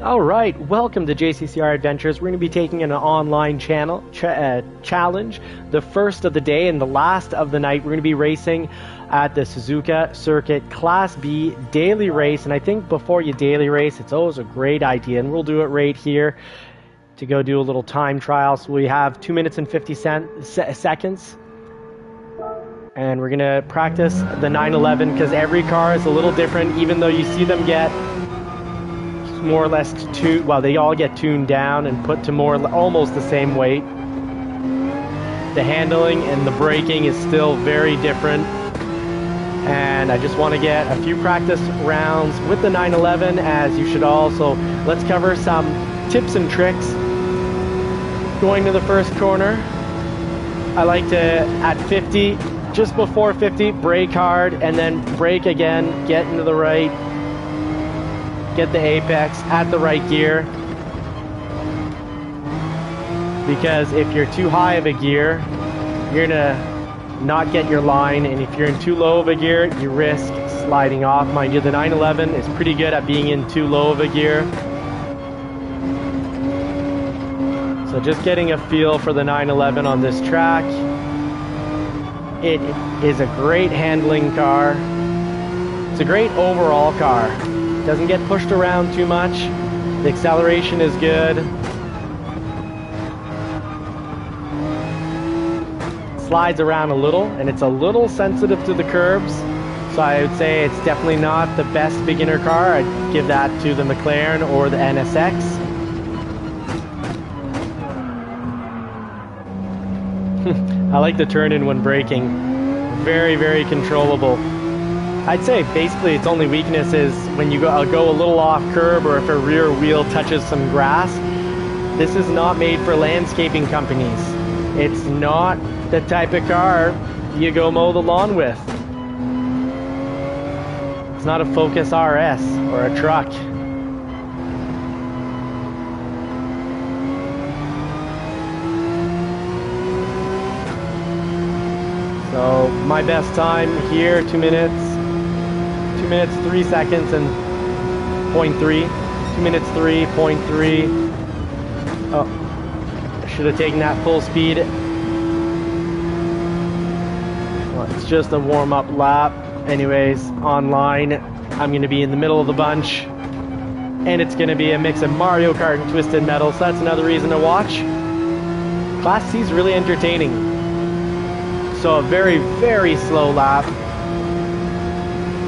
All right, welcome to JCCR Adventures. We're going to be taking an online challenge, the first of the day and the last of the night. We're going to be racing at the Suzuka Circuit Class B daily race. And I think before you daily race, it's always a great idea, and we'll do it right here, to go do a little time trial. So we have 2 minutes and 50 seconds. And we're going to practice the 911 because every car is a little different, even though you see them get more or less they all get tuned down and put to almost the same weight. The handling and the braking is still very different, and I just want to get a few practice rounds with the 911 as you should also. Let's cover some tips and tricks going to the first corner. I like to, at 50, just before 50, brake hard and then brake again, get into the right, get the apex at the right gear, because if you're too high of a gear, you're gonna not get your line, and if you're in too low of a gear, you risk sliding off. Mind you, the 911 is pretty good at being in too low of a gear. So just getting a feel for the 911 on this track. It is a great handling car. It's a great overall car. Doesn't get pushed around too much. The acceleration is good. Slides around a little, and it's a little sensitive to the curbs. So I would say it's definitely not the best beginner car. I'd give that to the McLaren or the NSX. I like the turn-in when braking. Very, very controllable. I'd say basically its only weakness is when you go a little off curb, or if a rear wheel touches some grass. This is not made for landscaping companies. It's not the type of car you go mow the lawn with. It's not a Focus RS or a truck. So my best time here, 2 minutes 3 seconds and 0.3. 2 minutes 3.3. Oh, I should have taken that full speed. Well, it's just a warm-up lap. Anyways, online, I'm going to be in the middle of the bunch, and it's going to be a mix of Mario Kart and Twisted Metal, so that's another reason to watch. Class C is really entertaining. So a very, very slow lap.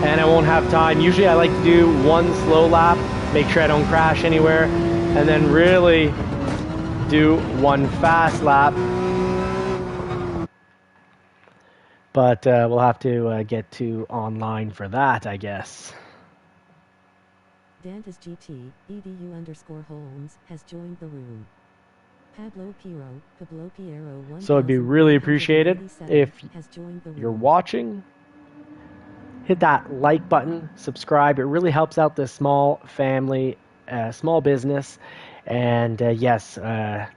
And I won't have time. Usually I like to do one slow lap, make sure I don't crash anywhere, and then really do one fast lap. But we'll have to get to online for that, I guess. Dantas GT, EDU_Holmes, has joined the room. Pablo Piero, so it'd be really appreciated if you're watching. Hit that like button, subscribe. It really helps out this small family, small business. And yes,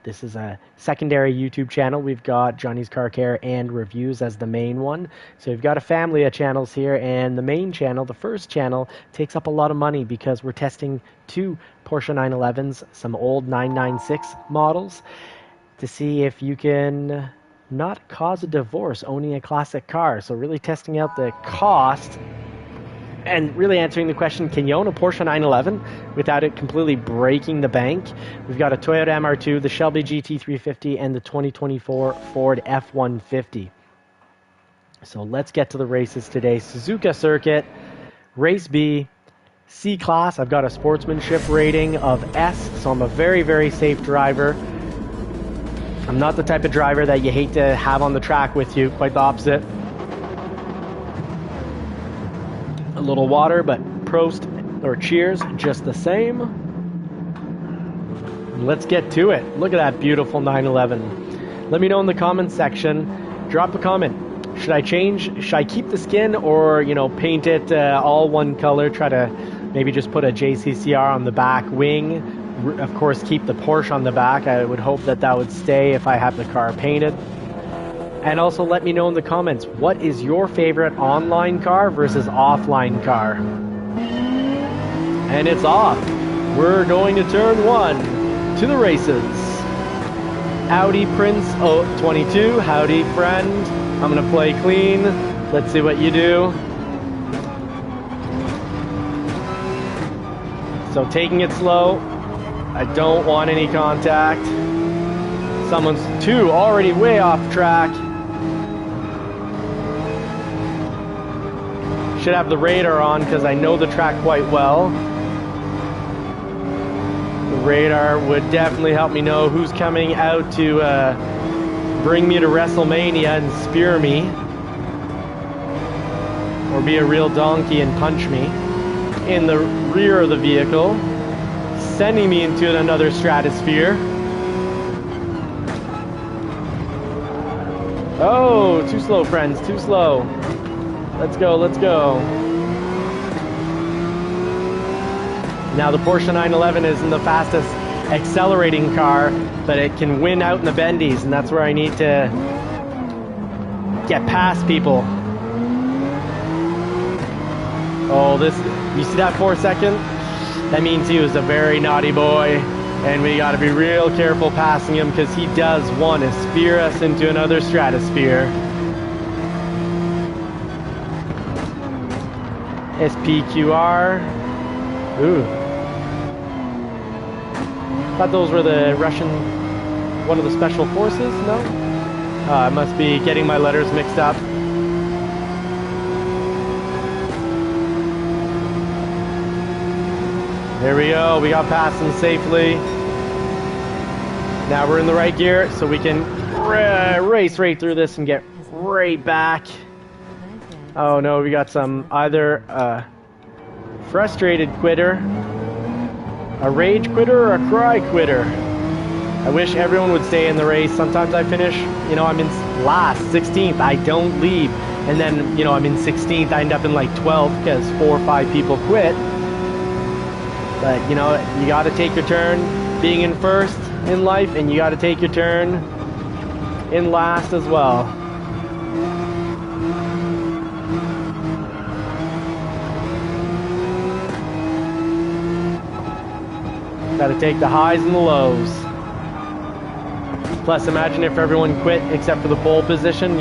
this is a secondary YouTube channel. We've got Johnny's Car Care and Reviews as the main one. So we've got a family of channels here, and the main channel, the first channel, takes up a lot of money because we're testing 2 Porsche 911s, some old 996 models, to see if you can not cause a divorce owning a classic car. So really testing out the cost and really answering the question, can you own a Porsche 911 without it completely breaking the bank? We've got a Toyota MR2, the Shelby GT350, and the 2024 Ford F-150. So let's get to the races today. Suzuka Circuit, Race B, C Class. I've got a sportsmanship rating of S, so I'm a very, very safe driver. I'm not the type of driver that you hate to have on the track with you, quite the opposite. A little water, but Prost or cheers just the same. Let's get to it. Look at that beautiful 911. Let me know in the comments section. Drop a comment. Should I change? Should I keep the skin, or paint it all one color? Try to maybe just put a JCCR on the back wing. Of course, keep the Porsche on the back. I would hope that would stay if I have the car painted. And also let me know in the comments, what is your favorite online car versus offline car? And it's off. We're going to turn 1 to the races. Audi Prince 22, howdy friend. I'm gonna play clean. Let's see what you do. So taking it slow. I don't want any contact. Someone's already way off track. Should have the radar on because I know the track quite well. The radar would definitely help me know who's coming out to bring me to WrestleMania and spear me. Or be a real donkey and punch me in the rear of the vehicle, sending me into another stratosphere. Oh, too slow, friends, too slow. Let's go, let's go. Now the Porsche 911 isn't the fastest accelerating car, but it can win out in the bendies, and that's where I need to get past people. Oh, you see that 4 second? That means he was a very naughty boy, and we gotta be real careful passing him because he does want to spear us into another stratosphere. SPQR. Ooh. Thought those were the Russian, one of the special forces, no? I must be getting my letters mixed up. There we go, we got past them safely. Now we're in the right gear, so we can race right through this and get right back. Oh no, we got some either a frustrated quitter, a rage quitter, or a cry quitter. I wish everyone would stay in the race. Sometimes I finish, I'm in last, 16th, I don't leave. And then, I'm in 16th, I end up in like 12th because 4 or 5 people quit. But, you gotta take your turn being in first in life, and you gotta take your turn in last as well. Gotta take the highs and the lows. Plus, imagine if everyone quit except for the pole position,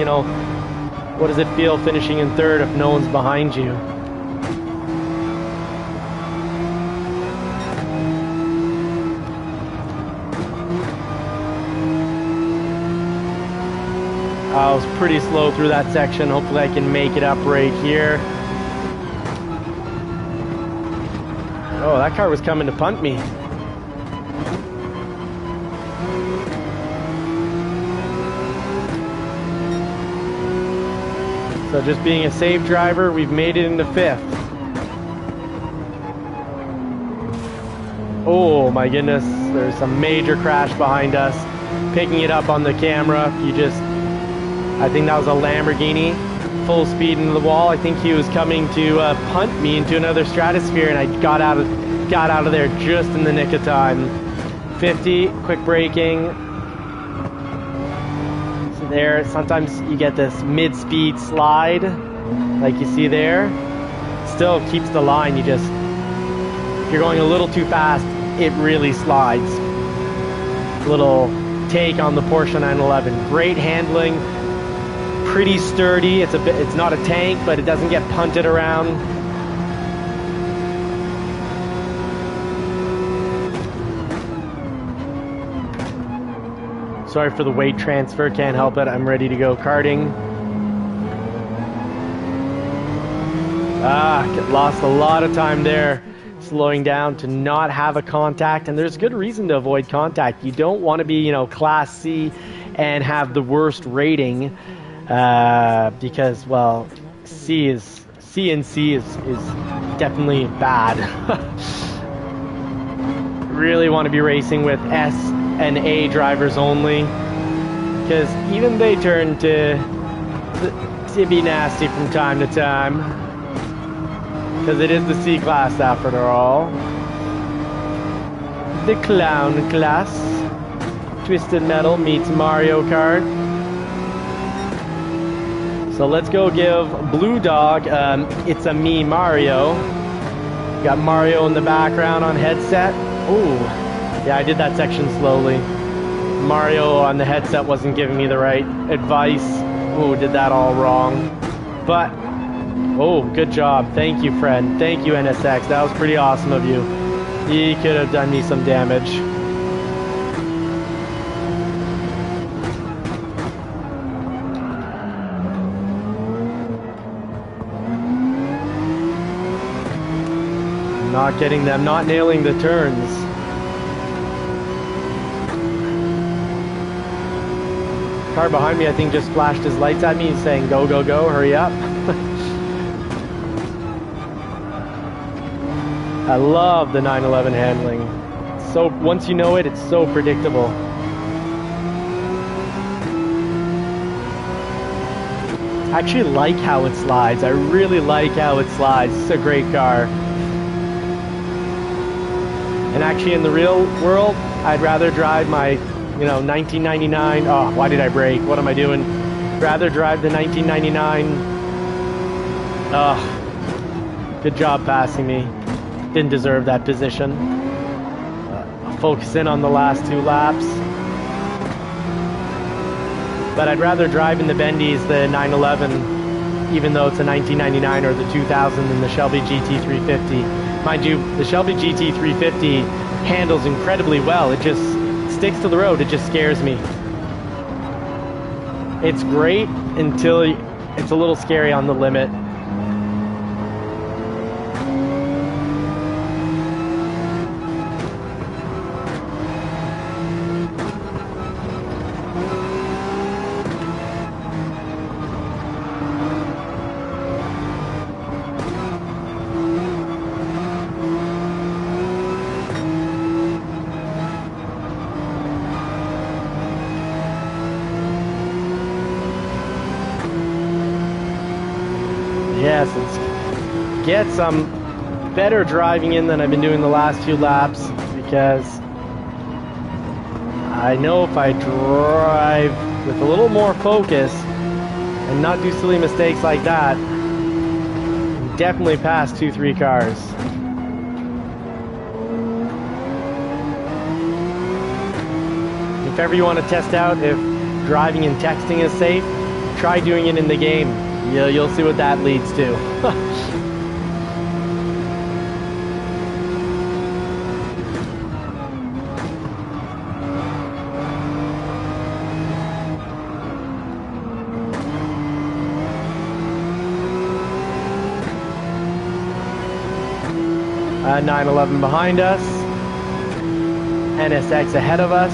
what does it feel finishing in third if no one's behind you? I was pretty slow through that section. Hopefully I can make it up right here. Oh, that car was coming to punt me. So just being a safe driver, we've made it into 5th. Oh my goodness, there's a major crash behind us. Picking it up on the camera, I think that was a Lamborghini, full speed into the wall. I think he was coming to punt me into another stratosphere, and I got out of there just in the nick of time. 50, quick braking. So there, sometimes you get this mid-speed slide, like you see there. Still keeps the line. If you're going a little too fast, it really slides. Little take on the Porsche 911. Great handling. Pretty sturdy. It's not a tank, but it doesn't get punted around. Sorry for the weight transfer, can't help it. I'm ready to go karting. Lost a lot of time there, slowing down to not have a contact, and there's good reason to avoid contact. You don't want to be, Class C and have the worst rating. Because, well, C is definitely bad. Really want to be racing with S and A drivers only, because even they turn to be nasty from time to time, because it is the C class after all. The clown class. Twisted Metal meets Mario Kart. So let's go give Blue Dog It's a Me Mario. Got Mario in the background on headset. Ooh, yeah, I did that section slowly. Mario on the headset wasn't giving me the right advice. Ooh, did that all wrong. But, oh, good job. Thank you, friend. Thank you, NSX. That was pretty awesome of you. You could have done me some damage. Not getting them, not nailing the turns. Car behind me, I think, just flashed his lights at me saying, go, go, go, hurry up. I love the 911 handling. So once you know it, it's so predictable. I actually like how it slides. I really like how it slides. It's a great car. And actually in the real world, I'd rather drive my, 1999. Oh, why did I brake? What am I doing? Rather drive the 1999. Oh, good job passing me. Didn't deserve that position. Focus in on the last 2 laps. But I'd rather drive in the bendies the 911, even though it's a 1999 or the 2000 than the Shelby GT350. Mind you, the Shelby GT350 handles incredibly well. It just sticks to the road. It just scares me. It's great until it's a little scary on the limit. Yes, let's get some better driving in than I've been doing the last few laps, because I know if I drive with a little more focus and not do silly mistakes like that, I definitely pass 2-3 cars. If ever you want to test out if driving and texting is safe, try doing it in the game. You'll see what that leads to. Uh, 911 behind us. NSX ahead of us.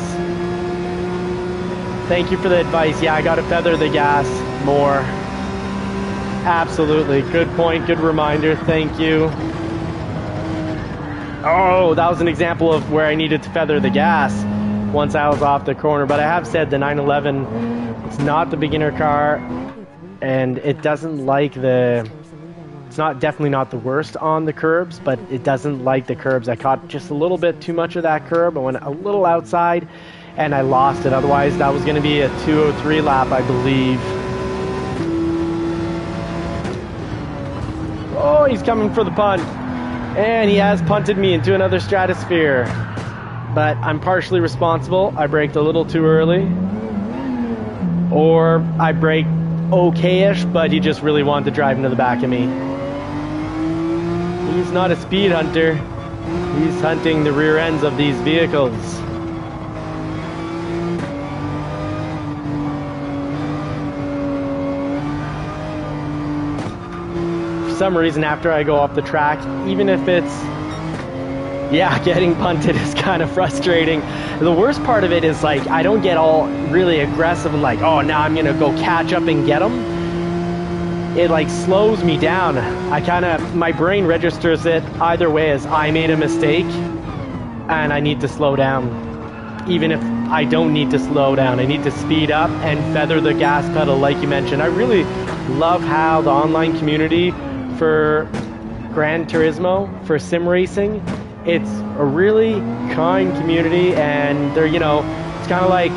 Thank you for the advice. Yeah, I gotta feather the gas more. Absolutely. Good point. Good reminder. Thank you. Oh, that was an example of where I needed to feather the gas once I was off the corner. But I have said the 911, it's not the beginner car, and it doesn't like the... It's not definitely not the worst on the curbs, but it doesn't like the curbs. I caught just a little bit too much of that curb. I went a little outside, and I lost it. Otherwise, that was going to be a 203 lap, I believe. Oh, he's coming for the punt. And he has punted me into another stratosphere. But I'm partially responsible. I braked a little too early. Or I braked okay-ish, but he just really wanted to drive into the back of me. He's not a speed hunter. He's hunting the rear ends of these vehicles. For some reason, after I go off the track, even if it's, yeah, getting punted is kind of frustrating. The worst part of it is, like, I don't get all really aggressive and like, oh, now I'm gonna go catch up and get them. It like slows me down. My brain registers it either way as I made a mistake and I need to slow down. Even if I don't need to slow down, I need to speed up and feather the gas pedal like you mentioned. I really love how the online community for Gran Turismo, for sim racing, it's a really kind community, and they're, it's kind of like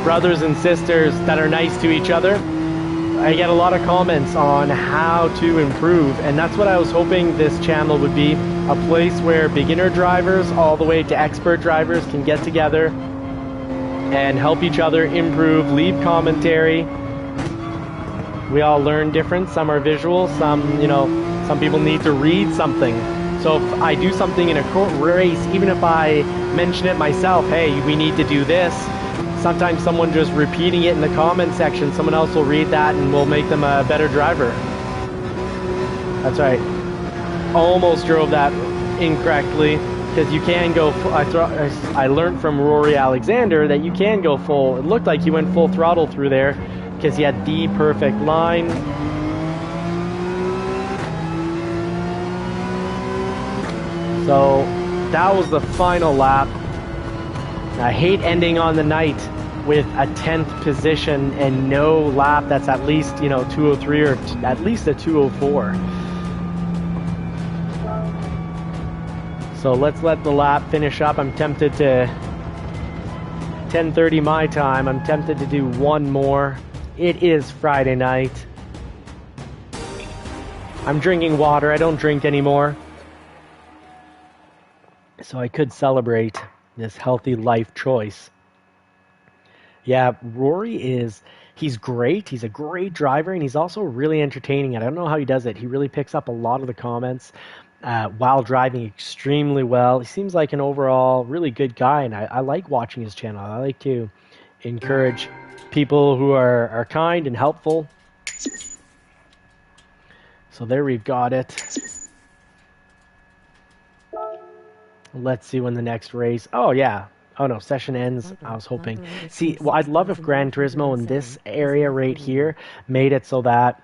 brothers and sisters that are nice to each other. I get a lot of comments on how to improve, and that's what I was hoping this channel would be. a place where beginner drivers all the way to expert drivers can get together and help each other improve, leave commentary. We all learn different. Some are visual, some, you know, some people need to read something. So if I do something in a race, even if I mention it myself, hey, we need to do this, sometimes someone just repeating it in the comment section, someone else will read that and will make them a better driver. That's right. Almost drove that incorrectly, because you can go I learned from Rory Alexander that you can go full. It looked like he went full throttle through there because he had the perfect line. So that was the final lap. I hate ending on the night with a 10th position and no lap that's at least, you know, 203 or at least a 204. So let's let the lap finish up. I'm tempted to 10:30 my time. I'm tempted to do one more. It is Friday night. I'm drinking water. I don't drink anymore. So I could celebrate this healthy life choice. Yeah, Rory he's great. He's a great driver, and he's also really entertaining. I don't know how he does it. He really picks up a lot of the comments while driving extremely well. He seems like an overall really good guy, and I like watching his channel. I like to encourage people who are kind and helpful. So there we've got it. Let's see when the next race. Oh, yeah. Oh, no. Session ends. I was hoping. See, well, I'd love if Gran Turismo in this area right here made it so that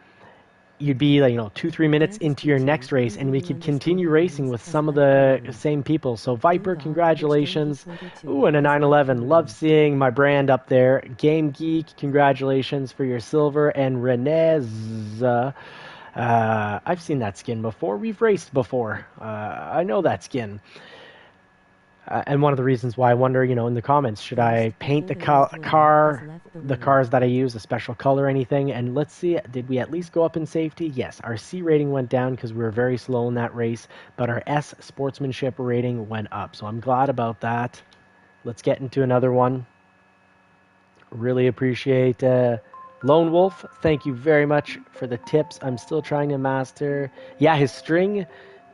you'd be, like, you know, 2-3 minutes into your next race, and we could continue racing with some of the same people. So, Viper, congratulations. Ooh, and a 911. Love seeing my brand up there. Game Geek, congratulations for your silver. And Renez, I've seen that skin before. We've raced before. I know that skin. And one of the reasons why I wonder, you know, in the comments, should I paint the cars that I use a special color or anything? And let's see, did we at least go up in safety? Yes, our C rating went down because we were very slow in that race, but our S sportsmanship rating went up. So I'm glad about that. Let's get into another one. Really appreciate Lone Wolf. Thank you very much for the tips. I'm still trying to master. Yeah, his string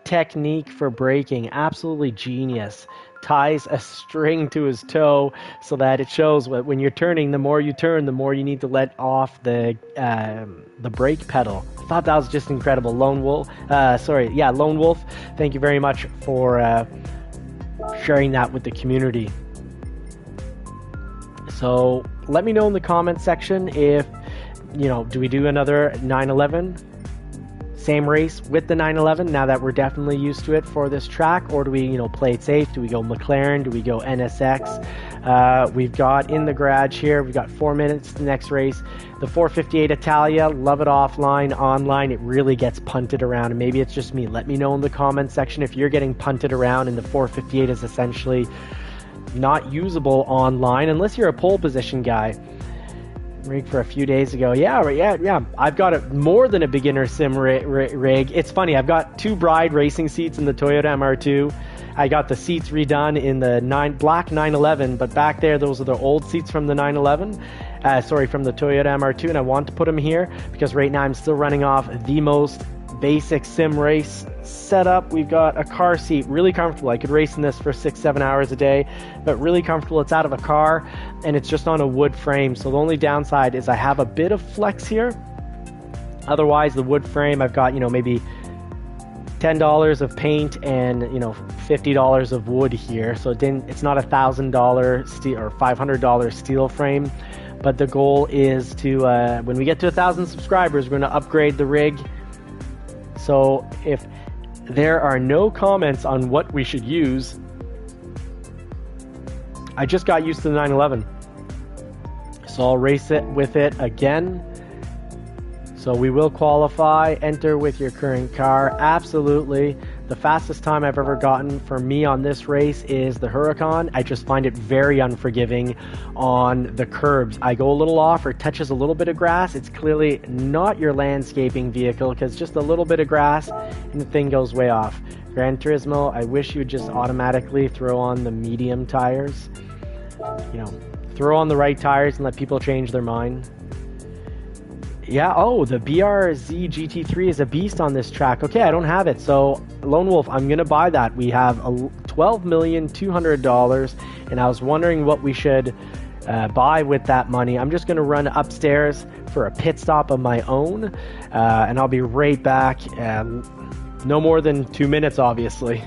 technique for braking, absolutely genius. Ties a string to his toe so that it shows when you're turning, the more you turn, the more you need to let off the brake pedal. I thought that was just incredible. Lone Wolf, Lone Wolf, thank you very much for sharing that with the community. So let me know in the comment section if, you know, do we do another 911? Same race with the 911 now that we're definitely used to it for this track, or do we, you know, play it safe? Do we go McLaren? Do we go NSX? We've got in the garage here, we've got 4 minutes to the next race. The 458 Italia, love it offline. Online, it really gets punted around, and maybe it's just me. Let me know in the comment section if you're getting punted around and the 458 is essentially not usable online unless you're a pole position guy. Rig for a few days ago. Yeah. I've got more than a beginner sim rig. It's funny. I've got 2 Bride racing seats in the Toyota MR2. I got the seats redone in the black 911, but back there, those are the old seats from the 911. From the Toyota MR2, and I want to put them here because right now I'm still running off the most basic sim race setup. We've got a car seat, really comfortable. I could race in this for 6-7 hours a day, but really comfortable. It's out of a car and it's just on a wood frame. So the only downside is I have a bit of flex here. Otherwise, the wood frame, I've got, you know, maybe $10 of paint and, you know, $50 of wood here. So it's not $1,000 steel or $500 steel frame. But the goal is to, when we get to 1,000 subscribers, we're going to upgrade the rig. So if there are no comments on what we should use, I just got used to the 911. So I'll race it with it again. So we will qualify, enter with your current car. Absolutely. The fastest time I've ever gotten for me on this race is the Huracan. I just find it very unforgiving on the curbs. I go a little off or touches a little bit of grass. It's clearly not your landscaping vehicle because just a little bit of grass and the thing goes way off. Gran Turismo, I wish you would just automatically throw on the medium tires. You know, throw on the right tires and let people change their mind. Yeah, oh, the BRZ GT3 is a beast on this track. Okay, I don't have it, so Lone Wolf, I'm going to buy that. We have $12,200,000, and I was wondering what we should buy with that money. I'm just going to run upstairs for a pit stop of my own, and I'll be right back. No more than 2 minutes, obviously.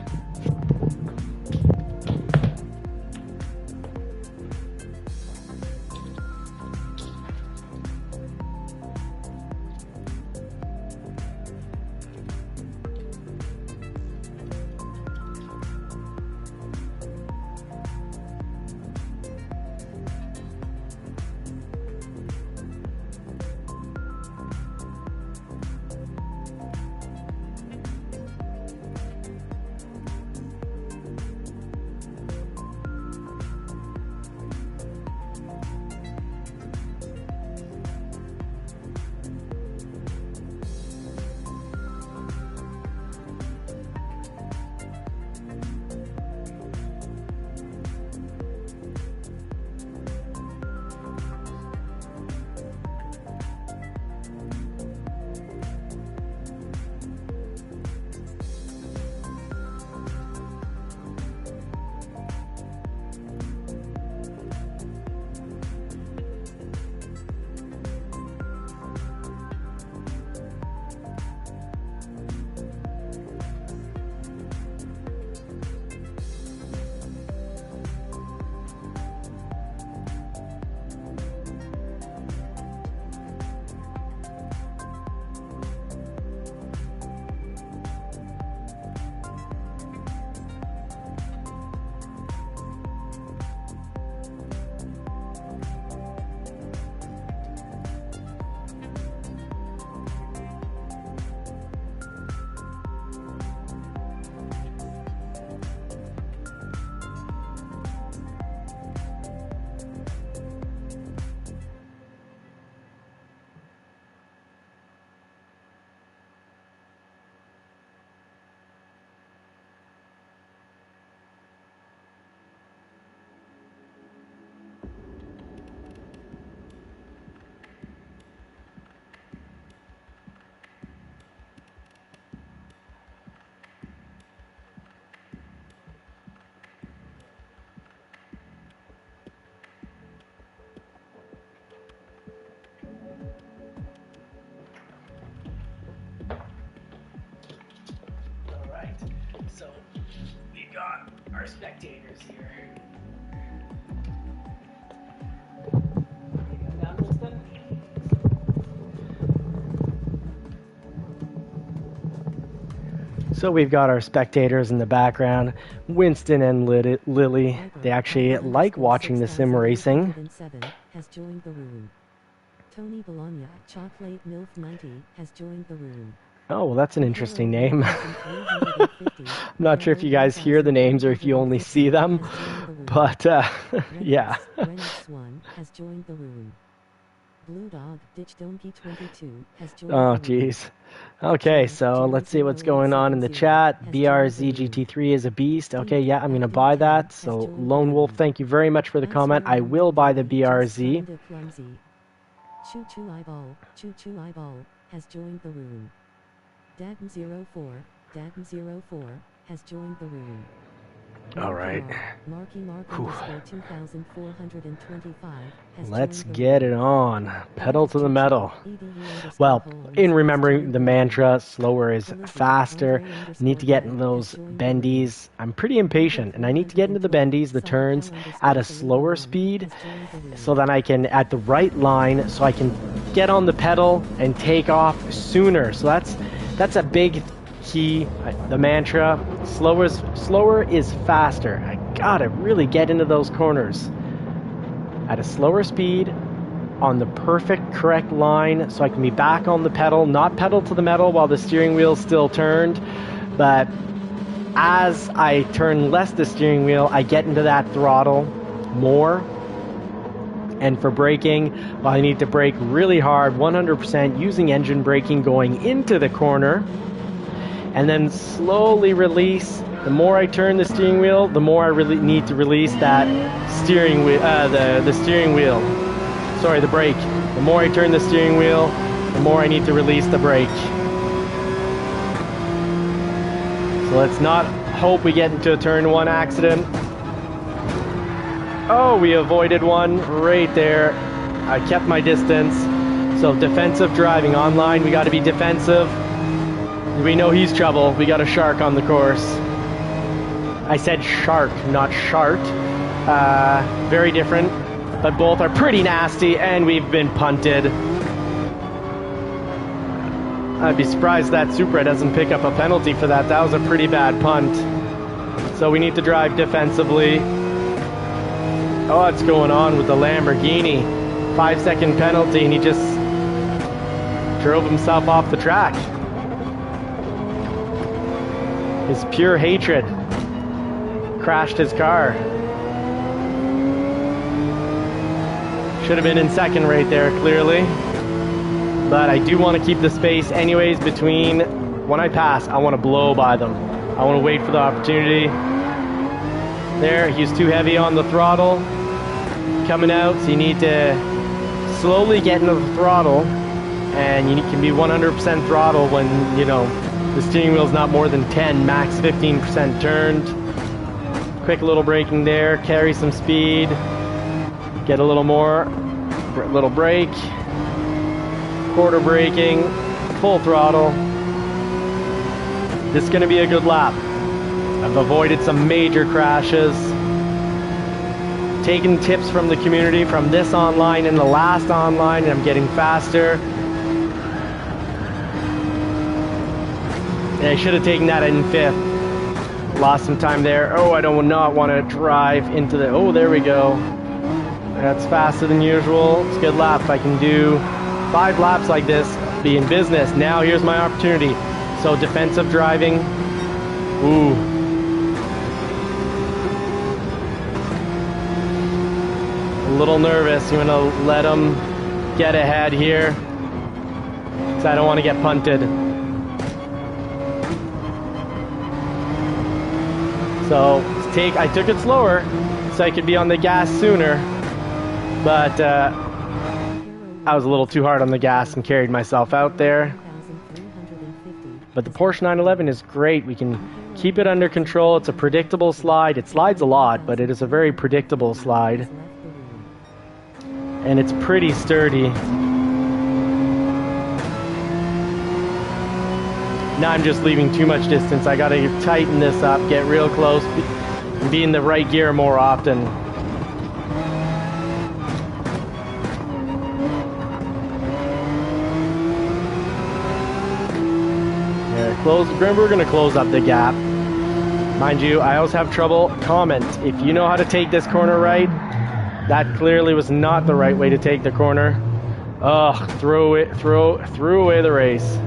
So we've got our spectators here. So we've got our spectators in the background, Winston and Lily. They actually like watching the sim racing. Has joined the room. Tony Bologna, Chocolate MILF 90, has joined the room. Oh, well, that's an interesting name. I'm not sure if you guys hear the names or if you only see them, but yeah. One has joined the room. Blue Dog, Ditch Donkey 22, has joined Oh, jeez. Okay, so let's see what's going on in the chat. BRZ GT3 is a beast. Okay, yeah, I'm going to buy that. So, Lone Wolf, thank you very much for the comment. I will buy the BRZ. Choo Choo Eyeball, has joined the room. Datin04 has joined the room. All right. Marky Mark _ 2425 Let's get it on. Pedal to the metal. Well, in remembering the mantra, slower is faster. Need to get in those bendies. I'm pretty impatient, and I need to get into the bendies, the turns, at a slower speed, so that I can, at the right line, so I can get on the pedal and take off sooner. So that's a big key. The mantra, slower is faster. I gotta really get into those corners at a slower speed on the perfect correct line so I can be back on the pedal, not pedal to the metal while the steering wheel's still turned, but as I turn less the steering wheel, I get into that throttle more. And for braking, well, I need to brake really hard, 100% using engine braking going into the corner. and then slowly release. The more I turn the steering wheel, the more I really need to release that steering wheel, the steering wheel. Sorry, the brake. The more I turn the steering wheel, the more I need to release the brake. So let's not hope we get into a turn one accident. Oh, we avoided one right there. I kept my distance. So defensive driving online, we got to be defensive. We know he's trouble. We got a shark on the course. I said shark, not shart. Very different, but both are pretty nasty, and we've been punted. I'd be surprised that Supra doesn't pick up a penalty for that. That was a pretty bad punt. So we need to drive defensively. Oh, what's going on with the Lamborghini? 5-second penalty, and he just drove himself off the track. His pure hatred crashed his car. Should have been in second right there, clearly. But I do want to keep the space anyways between, when I pass, I want to blow by them. I want to wait for the opportunity. There, he's too heavy on the throttle. Coming out, so you need to slowly get into the throttle. And you can be 100% throttle when, you know, the steering wheel's not more than 10, max 15% turned. Quick little braking there, carry some speed. Get a little more, little brake. Quarter braking, full throttle. This is going to be a good lap. I've avoided some major crashes. Taking tips from the community from this online and the last online, and I'm getting faster. And I should have taken that in fifth. Lost some time there. Oh, I do not want to drive into the... Oh, there we go. That's faster than usual. It's a good lap. If I can do 5 laps like this, be in business. Now here's my opportunity. So defensive driving. Ooh. A little nervous. I'm gonna let him get ahead here, because I don't want to get punted. So I took it slower so I could be on the gas sooner, but I was a little too hard on the gas and carried myself out there. But the Porsche 911 is great. We can keep it under control. It's a predictable slide. It slides a lot, but it is a very predictable slide. And it's pretty sturdy. Now I'm just leaving too much distance. I gotta tighten this up, get real close, be in the right gear more often. Remember, we're gonna close up the gap. Mind you, I always have trouble. Comment if you know how to take this corner right. That clearly was not the right way to take the corner. Ugh, threw away the race.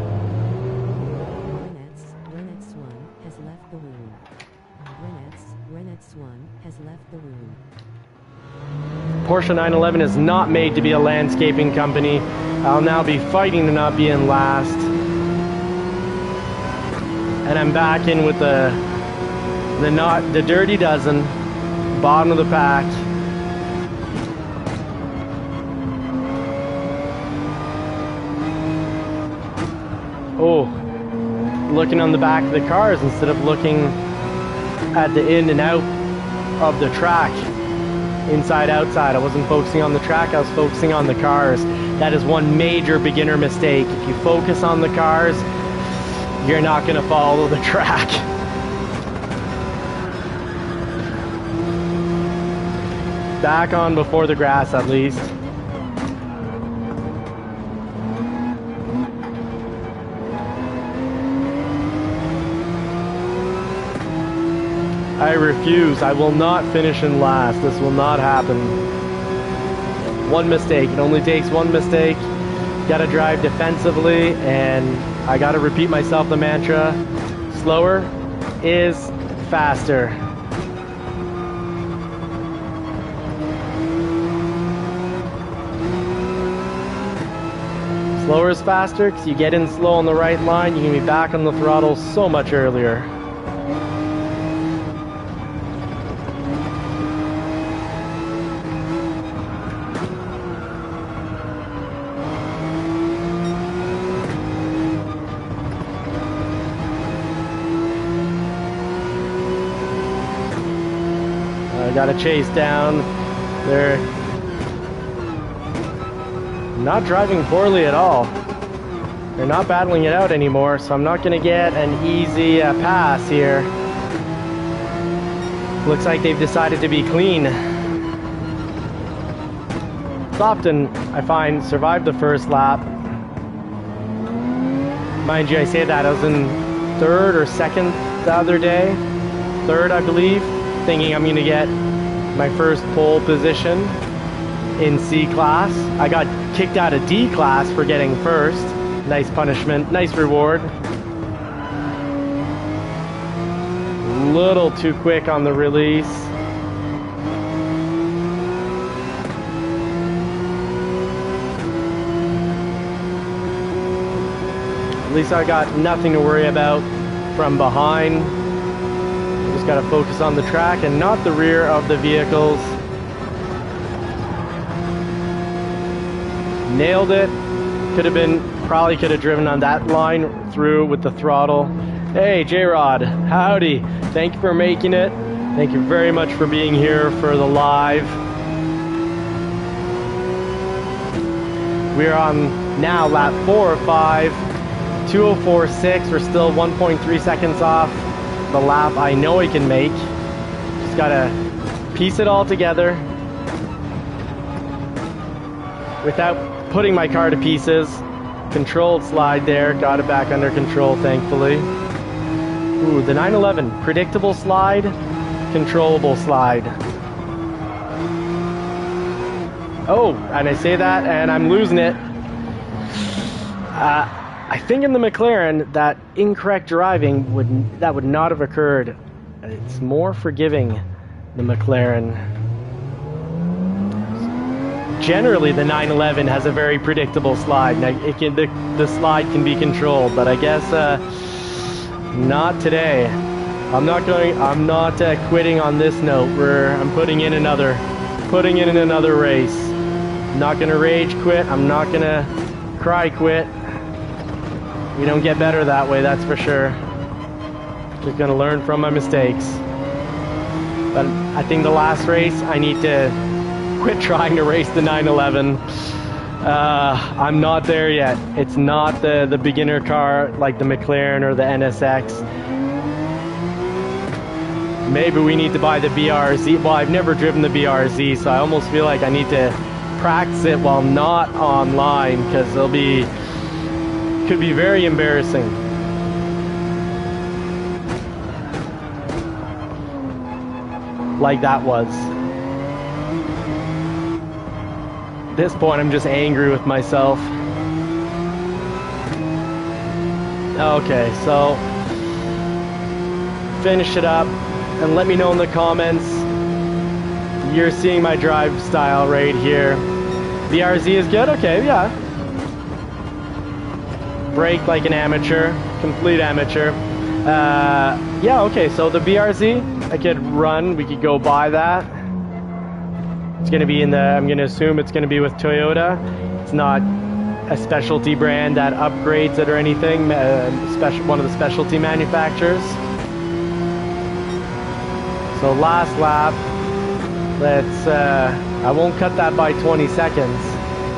Porsche 911 is not made to be a landscaping company. I'll now be fighting to not be in last. And I'm back in with the Dirty Dozen, bottom of the pack. Oh, looking on the back of the cars instead of looking at the in and out of the track. Inside, outside. I wasn't focusing on the track, I was focusing on the cars. That is one major beginner mistake. If you focus on the cars, you're not going to follow the track. Back on before the grass, at least. I refuse. I will not finish in last. This will not happen. One mistake. It only takes one mistake. Gotta drive defensively, and I gotta repeat myself the mantra. Slower is faster. Slower is faster because you get in slow on the right line, you can be back on the throttle so much earlier. I got a chase down. They're not driving poorly at all. They're not battling it out anymore, so I'm not going to get an easy pass here. Looks like they've decided to be clean. Often, I find, survived the first lap. Mind you, I say that I was in third or second the other day. Third, I believe, thinking I'm going to get my first pole position in C class. I got kicked out of D class for getting first. Nice punishment, nice reward. Little too quick on the release. At least I got nothing to worry about from behind. Just got to focus on the track and not the rear of the vehicles. Nailed it. Probably could have driven on that line through with the throttle. Hey, J-Rod, howdy. Thank you for making it. Thank you very much for being here for the live. We're on now lap 4 or 5, 2:04.6. We're still 1.3 seconds off the lap I know I can make. Just gotta piece it all together without putting my car to pieces. Controlled slide there, got it back under control, thankfully. Ooh, the 911, predictable slide, controllable slide. Oh, and I say that and I'm losing it. I think in the McLaren that incorrect driving would not have occurred. It's more forgiving, the McLaren. Generally, the 911 has a very predictable slide. Now, the slide can be controlled, but I guess not today. I'm not quitting on this note. I'm putting in another race. I'm not gonna rage quit. I'm not gonna cry quit. We don't get better that way, that's for sure. Just gonna learn from my mistakes. But I think the last race, I need to quit trying to race the 911. I'm not there yet. It's not the beginner car like the McLaren or the NSX. Maybe we need to buy the BRZ. Well, I've never driven the BRZ, so I almost feel like I need to practice it while not online, because could be very embarrassing. Like that was. At this point, I'm just angry with myself. Okay, so finish it up and let me know in the comments. You're seeing my drive style right here. The RZ is good? Okay, yeah. Brake like an amateur, complete amateur. Yeah, okay, so the BRZ, I could run, we could go buy that. It's gonna be I'm gonna assume it's gonna be with Toyota. It's not a specialty brand that upgrades it or anything, one of the specialty manufacturers. So last lap, I won't cut that by 20 seconds.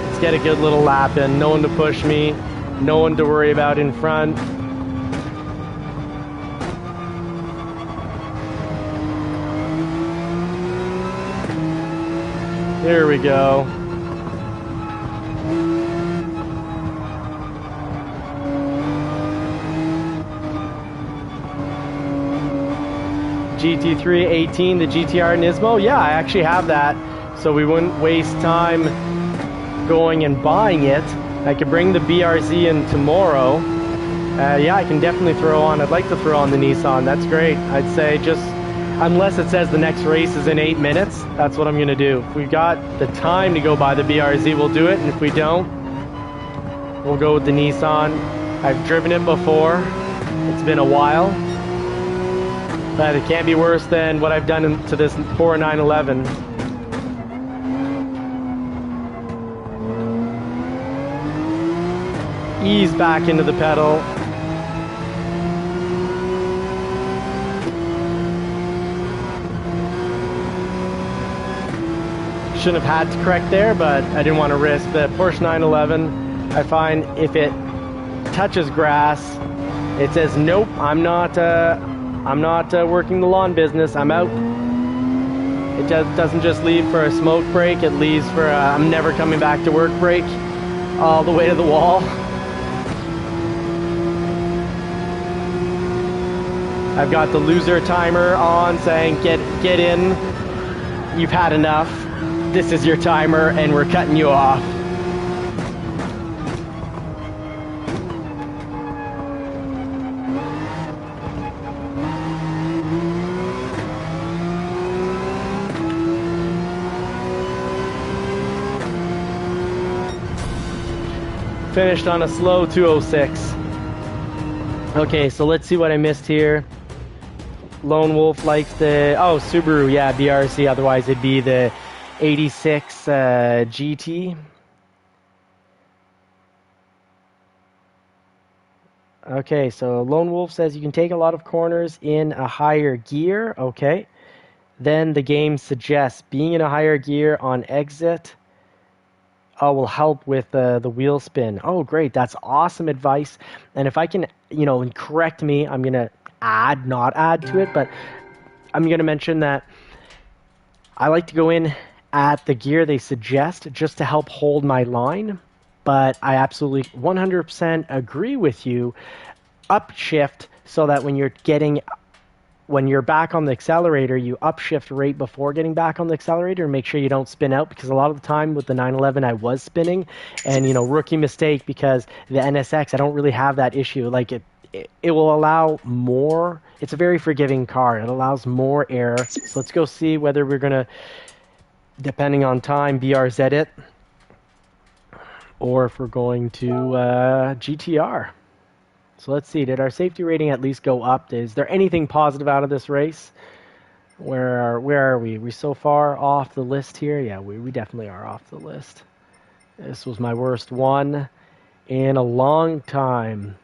Let's get a good little lap in, no one to push me, no one to worry about in front. Here we go. GT3 18, the GTR Nismo. Yeah, I actually have that, so we wouldn't waste time going and buying it. I could bring the BRZ in tomorrow. Yeah, I can definitely throw on. I'd like to throw on the Nissan. That's great. I'd say just, unless it says the next race is in 8 minutes, that's what I'm going to do. If we've got the time to go buy the BRZ, we'll do it. And if we don't, We'll go with the Nissan. I've driven it before. It's been a while. But it can't be worse than what I've done to this poor 911. Ease back into the pedal. Shouldn't have had to correct there, but I didn't want to risk. The Porsche 911, I find if it touches grass, it says, nope, I'm not working the lawn business, I'm out. It doesn't just leave for a smoke break, it leaves for a I'm never coming back to work break, all the way to the wall. I've got the loser timer on saying, get in, you've had enough, this is your timer and we're cutting you off. Finished on a slow 206. Okay, so let's see what I missed here. Lone Wolf likes the, oh, Subaru, yeah, BRC, otherwise it'd be the 86 GT. Okay, so Lone Wolf says you can take a lot of corners in a higher gear. Okay. Then the game suggests being in a higher gear on exit will help with the wheel spin. Oh, great. That's awesome advice. And if I can, correct me, I'm going to not add to it, but I'm going to mention that I like to go in at the gear they suggest just to help hold my line. But I absolutely 100% agree with you. Upshift so that when you're back on the accelerator, you upshift right before getting back on the accelerator and make sure you don't spin out, because a lot of the time with the 911 I was spinning, and rookie mistake, because the NSX I don't really have that issue. Like it will allow more. It's a very forgiving car. It allows more air. So let's go see whether we're gonna, depending on time, BRZ it, or if we're going to GTR. So let's see, did our safety rating at least go up? Is there anything positive out of this race? Where are we? We so far off the list here? Yeah, we definitely are off the list. This was my worst one in a long time.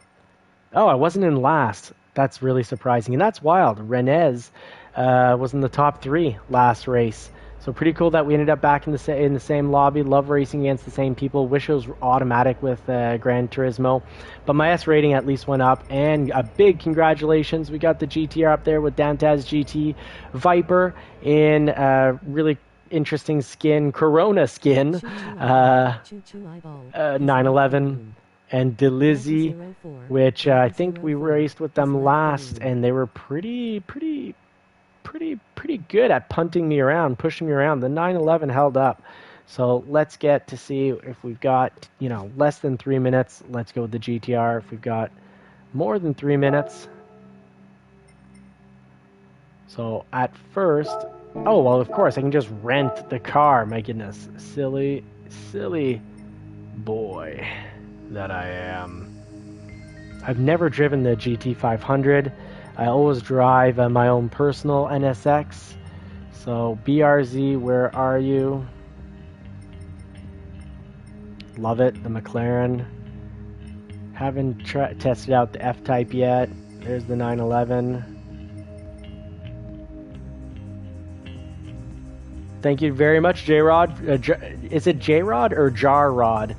Oh, I wasn't in last. That's really surprising, and that's wild. Renez was in the top 3 last race. So pretty cool that we ended up back in the same lobby. Love racing against the same people. Wish it was automatic with Gran Turismo. But my S rating at least went up. And a big congratulations. We got the GTR up there with Dantaz GT Viper in really interesting skin, Corona skin. 911. And Delizzi, which I think we raced with them last. And they were pretty good at punting me around, pushing me around. The 911 held up. So let's get to see if we've got, less than 3 minutes. Let's go with the GTR. If we've got more than 3 minutes. So at first, oh, well, of course, I can just rent the car. My goodness. Silly boy that I am. I've never driven the GT500. I always drive my own personal NSX. So BRZ, where are you? Love it, the McLaren. Haven't tested out the F-Type yet. There's the 911. Thank you very much, J-Rod. Is it J-Rod or Jar-Rod?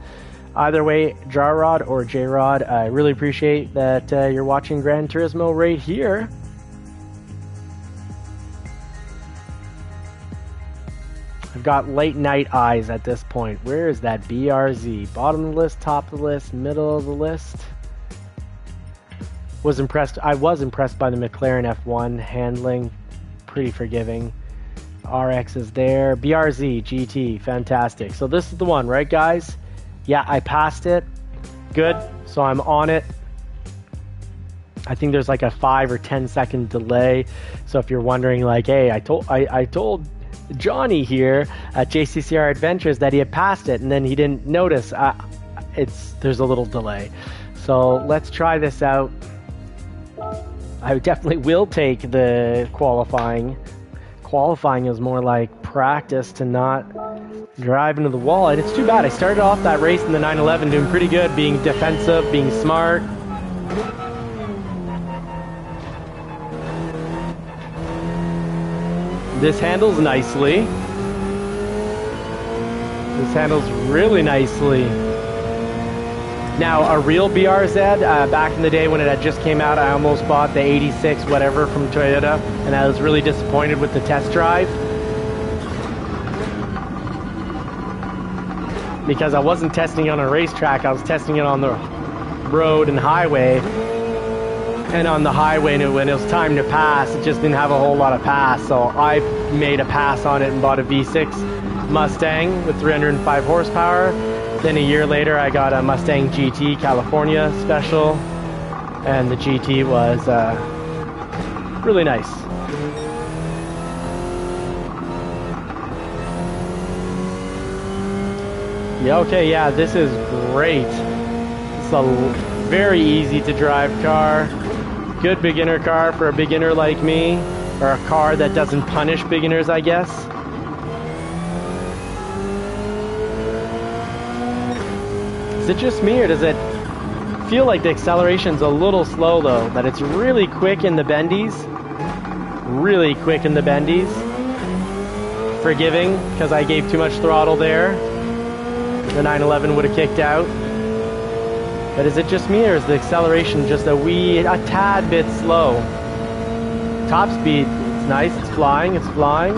Either way, Jar-Rod or J-Rod, I really appreciate that you're watching Gran Turismo right here. I've got late night eyes at this point. Where is that BRZ? Bottom of the list, top of the list, middle of the list? I was impressed by the McLaren F1 handling. Pretty forgiving. RX is there. BRZ, GT, fantastic. So this is the one, right guys? Yeah, I passed it. Good. So I'm on it. I think there's like a 5 or 10 second delay. So if you're wondering, like, hey, I told Johnny here at JCCR Adventures that he had passed it, and then he didn't notice. there's a little delay. So let's try this out. I definitely will take the qualifying. Qualifying is more like practice to not drive into the wall. And it's too bad. I started off that race in the 911 doing pretty good, being defensive, being smart. This handles nicely. This handles really nicely. Now, a real BRZ, back in the day when it had just came out, I almost bought the 86 whatever from Toyota, and I was really disappointed with the test drive. Because I wasn't testing it on a racetrack, I was testing it on the road and highway. And on the highway, when it was time to pass, it just didn't have a whole lot of pass. So I made a pass on it and bought a V6 Mustang with 305 horsepower. Then a year later, I got a Mustang GT California Special. And the GT was really nice. Yeah, okay, yeah, this is great. It's a very easy to drive car. Good beginner car for a beginner like me, or a car that doesn't punish beginners, I guess. Is it just me, or does it feel like the acceleration's a little slow though? That it's really quick in the bendies. Really quick in the bendies. Forgiving, because I gave too much throttle there. The 911 would have kicked out. But is it just me, or is the acceleration just a tad bit slow? Top speed, it's nice, it's flying, it's flying.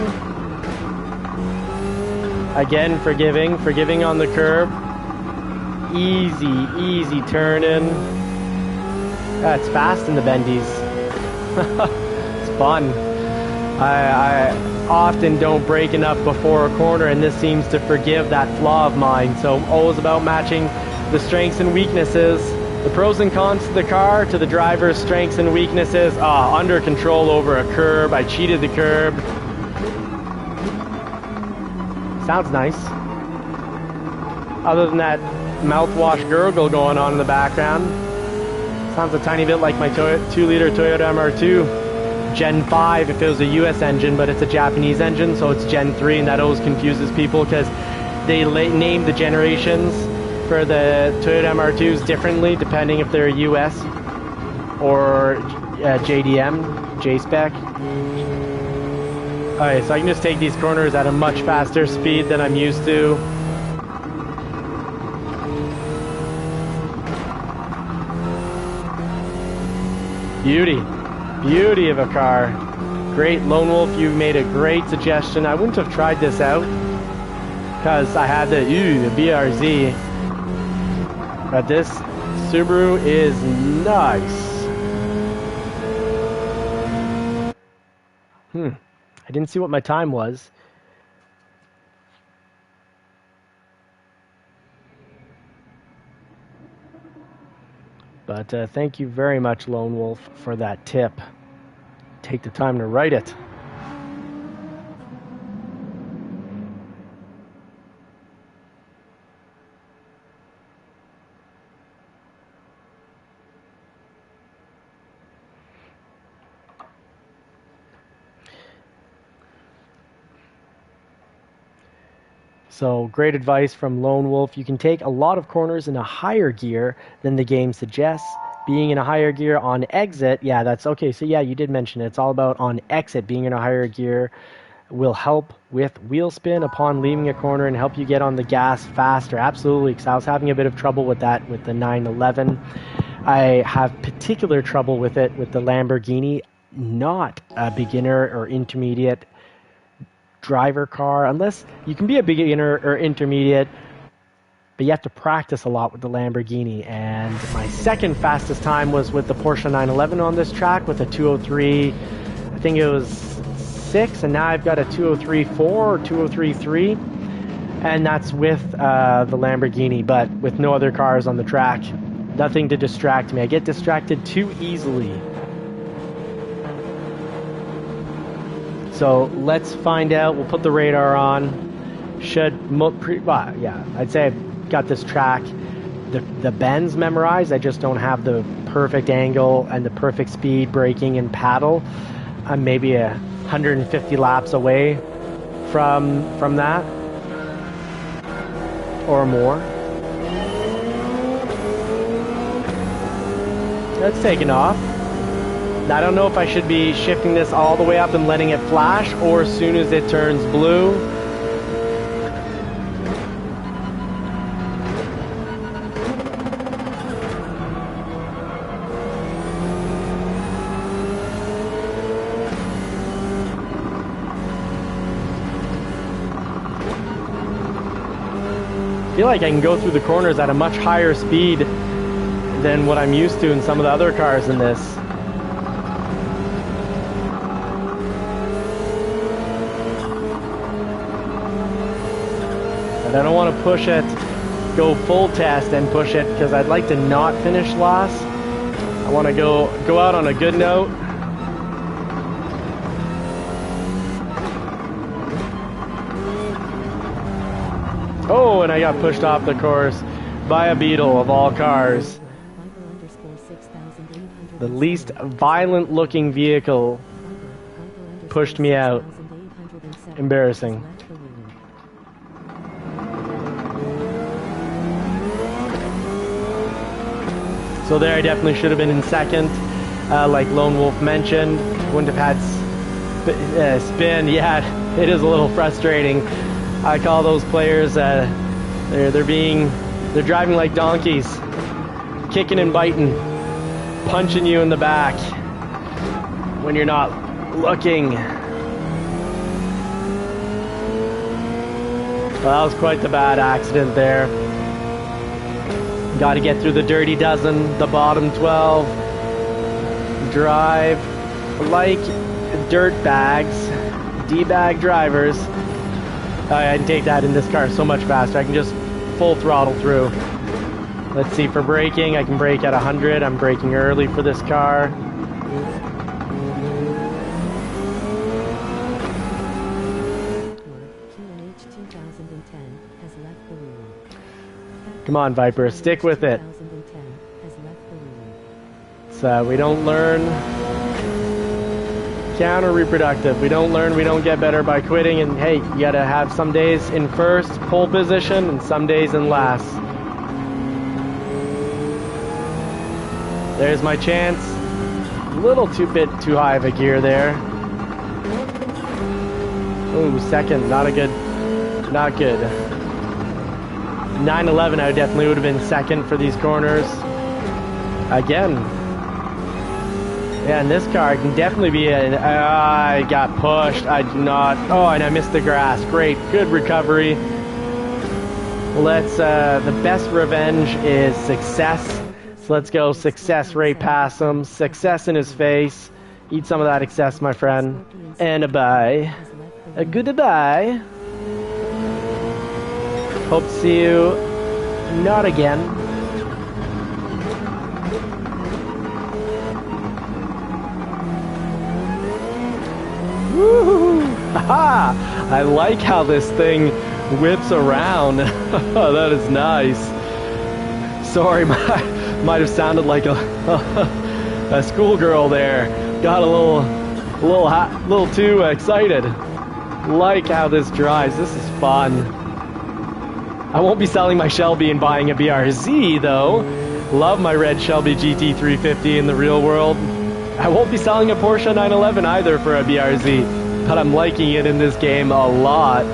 Again, forgiving on the curb. Easy turning. It's fast in the bendies. It's fun. I often don't brake enough before a corner, and this seems to forgive that flaw of mine. So always about matching the strengths and weaknesses, the pros and cons to the car, to the driver's strengths and weaknesses. Under control over a curb. I cheated the curb. Sounds nice. Other than that mouthwash gurgle going on in the background. Sounds a tiny bit like my 2-liter Toyota MR2. Gen 5 if it was a US engine, but it's a Japanese engine, so it's Gen 3, and that always confuses people because they name the generations for the Toyota MR2s differently depending if they're US or JDM, J-Spec. Alright, so I can just take these corners at a much faster speed than I'm used to. Beauty of a car. Great, Lone Wolf, you made a great suggestion. I wouldn't have tried this out because I had the BRZ. But this Subaru is nice. I didn't see what my time was. But thank you very much, Lone Wolf, for that tip. Take the time to write it. So great advice from Lone Wolf. You can take a lot of corners in a higher gear than the game suggests. Being in a higher gear on exit, yeah, that's okay. So yeah, you did mention it. It's all about on exit. Being in a higher gear will help with wheel spin upon leaving a corner and help you get on the gas faster. Absolutely, because I was having a bit of trouble with that with the 911. I have particular trouble with it with the Lamborghini. Not a beginner or intermediate driver car, unless you can be a beginner or intermediate, but you have to practice a lot with the Lamborghini. And my second fastest time was with the Porsche 911 on this track with a 203, I think it was 6, and now I've got a 203.4 or 203.3, and that's with the Lamborghini, but with no other cars on the track. Nothing to distract me. I get distracted too easily. So let's find out. We'll put the radar on. I'd say I've got this track the bends memorized. I just don't have the perfect angle and the perfect speed, braking, and paddle. I'm maybe 150 laps away from that or more. That's taking off. I don't know if I should be shifting this all the way up and letting it flash, or as soon as it turns blue. I feel like I can go through the corners at a much higher speed than what I'm used to in some of the other cars in this. But I don't want to push it, go full test and push it, because I'd like to not finish last. I want to go out on a good note. Oh, and I got pushed off the course by a Beetle of all cars. The least violent looking vehicle pushed me out. Embarrassing. So there I definitely should have been in second. Like Lone Wolf mentioned, wouldn't have had spin. Yeah, it is a little frustrating. I call those players, they're driving like donkeys, kicking and biting, punching you in the back when you're not looking. Well, that was quite the bad accident there. Got to get through the dirty dozen, the bottom 12. Drive like dirt bags, D-bag drivers. I can take that in this car so much faster. I can just full throttle through. Let's see, for braking, I can brake at 100. I'm braking early for this car. Come on, Viper, stick with it. So we don't learn. Counter-reproductive. We don't learn, we don't get better by quitting, and hey, you gotta have some days in first, pole position, and some days in last. There's my chance. A little bit too high of a gear there. Ooh, second, not good. 911, I definitely would have been second for these corners. Again. Yeah, in this car, I can definitely be I got pushed. I did not. Oh, and I missed the grass. Great. Good recovery. Let's, the best revenge is success. So let's go success right past him. Success in his face. Eat some of that excess, my friend. And a bye. A goodbye. Hope to see you not again. Woo! Haha! I like how this thing whips around. That is nice. Sorry, might have sounded like a schoolgirl there. Got a little too excited. Like how this drives. This is fun. I won't be selling my Shelby and buying a BRZ though. Love my red Shelby GT350 in the real world. I won't be selling a Porsche 911 either for a BRZ, but I'm liking it in this game a lot.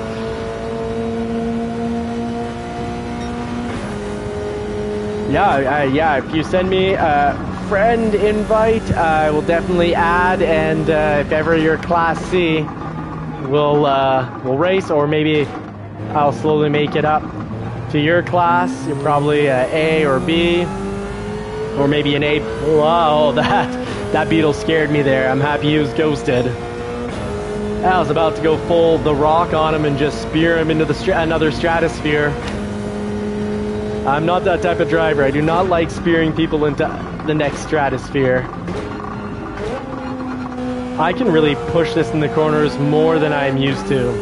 Yeah, if you send me a friend invite, I will definitely add, and if ever you're Class C, we'll race, or maybe I'll slowly make it up to your class. You're probably A or B, or maybe an A. Wow, that Beetle scared me there. I'm happy he was ghosted. I was about to go full The Rock on him and just spear him into another stratosphere. I'm not that type of driver. I do not like spearing people into the next stratosphere. I can really push this in the corners more than I'm used to.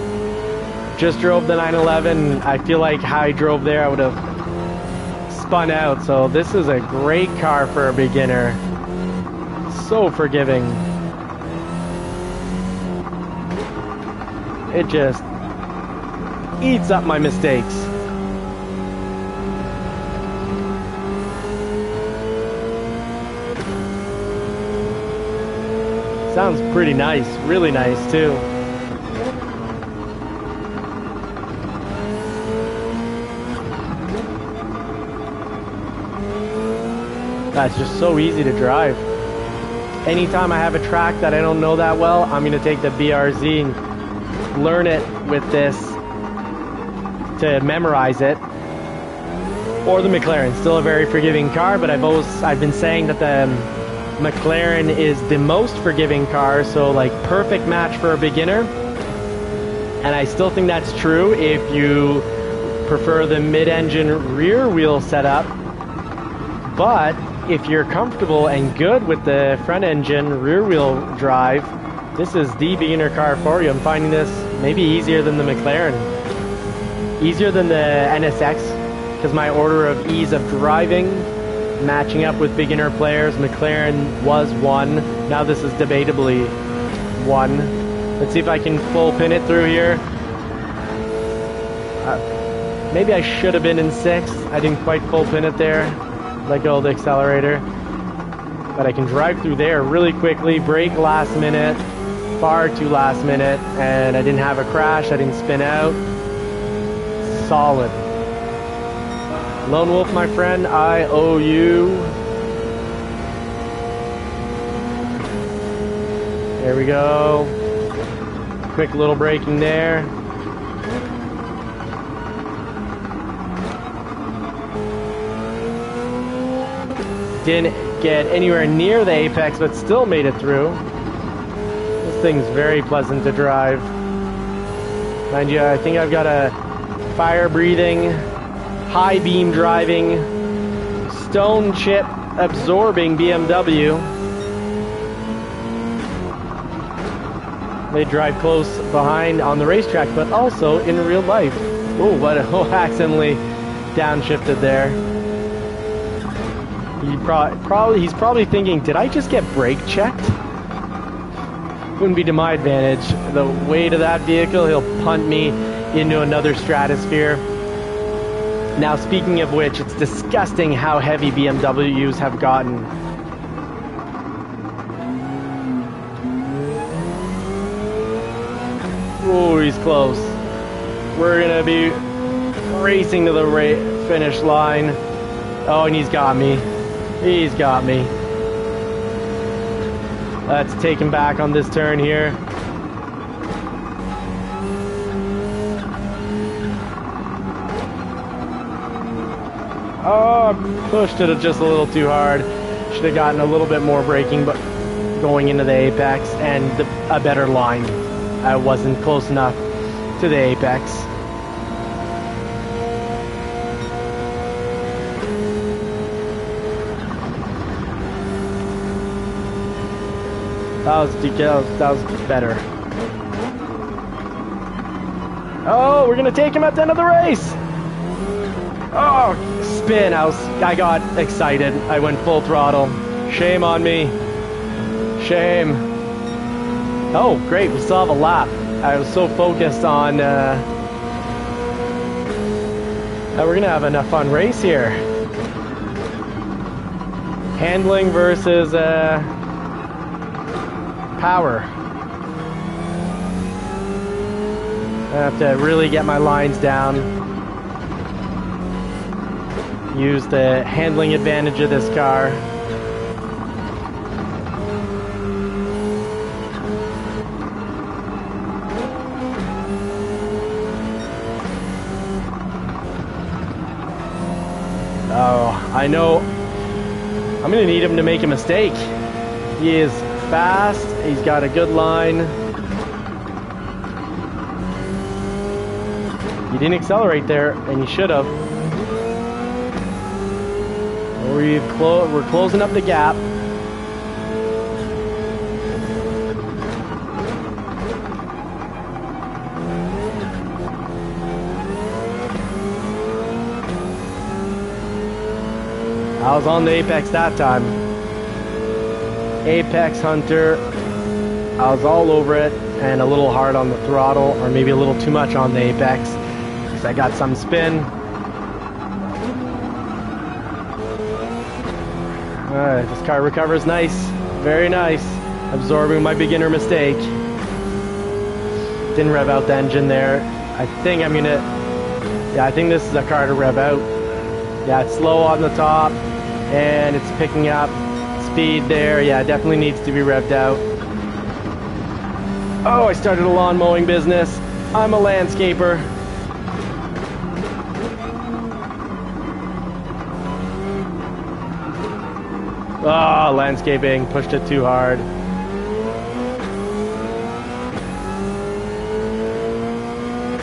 Just drove the 911. I feel like how I drove there, I would have spun out, so this is a great car for a beginner. So forgiving. It just eats up my mistakes. Sounds pretty nice, really nice too. That's just so easy to drive. Anytime I have a track that I don't know that well, I'm going to take the BRZ and learn it with this to memorize it. Or the McLaren, still a very forgiving car, but I've been saying that the McLaren is the most forgiving car, so like perfect match for a beginner. And I still think that's true if you prefer the mid-engine rear wheel setup. But if you're comfortable and good with the front engine rear wheel drive, this is the beginner car for you. I'm finding this maybe easier than the McLaren. Easier than the NSX, because my order of ease of driving, matching up with beginner players, McLaren was 1. Now this is debatably 1. Let's see if I can full pin it through here. Maybe I should have been in 6. I didn't quite full pin it there. Let go of the accelerator. But I can drive through there really quickly, brake last minute, far too last minute, and I didn't have a crash, I didn't spin out. Solid. Lone Wolf, my friend, I owe you. There we go. Quick little braking there. Didn't get anywhere near the apex, but still made it through. This thing's very pleasant to drive. Mind you, I think I've got a fire-breathing, high-beam driving, stone chip absorbing BMW. They drive close behind on the racetrack, but also in real life. Oh, but accidentally downshifted there. He's probably thinking, did I just get brake checked? Wouldn't be to my advantage. The weight of that vehicle, he'll punt me into another stratosphere. Now, speaking of which, it's disgusting how heavy BMWs have gotten. Oh, he's close. We're gonna be racing to the finish line. Oh, and he's got me. He's got me. Let's take him back on this turn here. Oh, I pushed it just a little too hard. Should have gotten a little bit more braking, but going into the apex and a better line. I wasn't close enough to the apex. That was better. Oh, we're gonna take him at the end of the race. Oh, spin! I got excited. I went full throttle. Shame on me. Shame. Oh, great! We still have a lap. I was so focused on. We're gonna have enough fun race here. Handling versus power. I have to really get my lines down. Use the handling advantage of this car. Oh, I know. I'm gonna need him to make a mistake. He is fast, he's got a good line. He didn't accelerate there, and he should have. We're closing up the gap. I was on the Apex that time. Apex Hunter. I was all over it and a little hard on the throttle, or maybe a little too much on the Apex, because I got some spin. Alright, this car recovers nice. Very nice. Absorbing my beginner mistake. Didn't rev out the engine there. I think I'm gonna... Yeah, I think this is a car to rev out. Yeah, it's slow on the top, and it's picking up speed there. Yeah, it definitely needs to be revved out. Oh, I started a lawn mowing business. I'm a landscaper. Ah, landscaping. Pushed it too hard.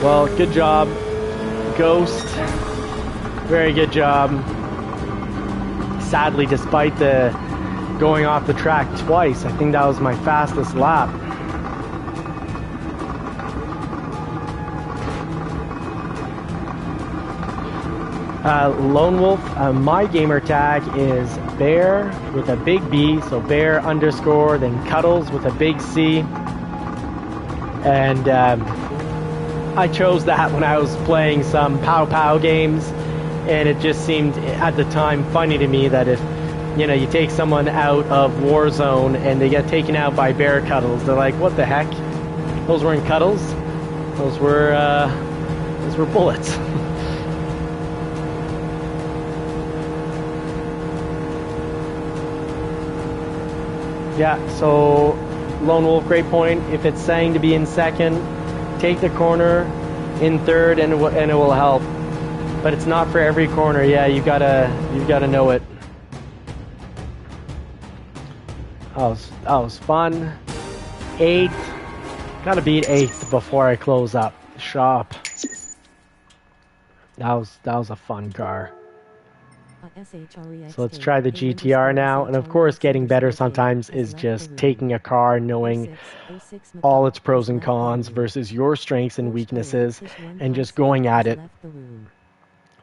Well, good job, Ghost. Very good job. Sadly, despite the going off the track twice, I think that was my fastest lap. Lone Wolf, my gamer tag is Bear with a big B, so Bear underscore, then Cuddles with a big C. And I chose that when I was playing some Pow Pow games, and it just seemed at the time funny to me that if, you know, you take someone out of Warzone and they get taken out by Bear Cuddles, they're like, what the heck? Those weren't cuddles. Those were bullets. Yeah, so Lone Wolf, great point. If it's saying to be in second, take the corner in third, and it will help. But it's not for every corner. Yeah, you've gotta know it. Oh, that was fun. 8th. Gotta beat 8th before I close up shop. That was a fun car. So let's try the GTR now, and of course getting better sometimes is just taking a car, knowing all its pros and cons versus your strengths and weaknesses, and just going at it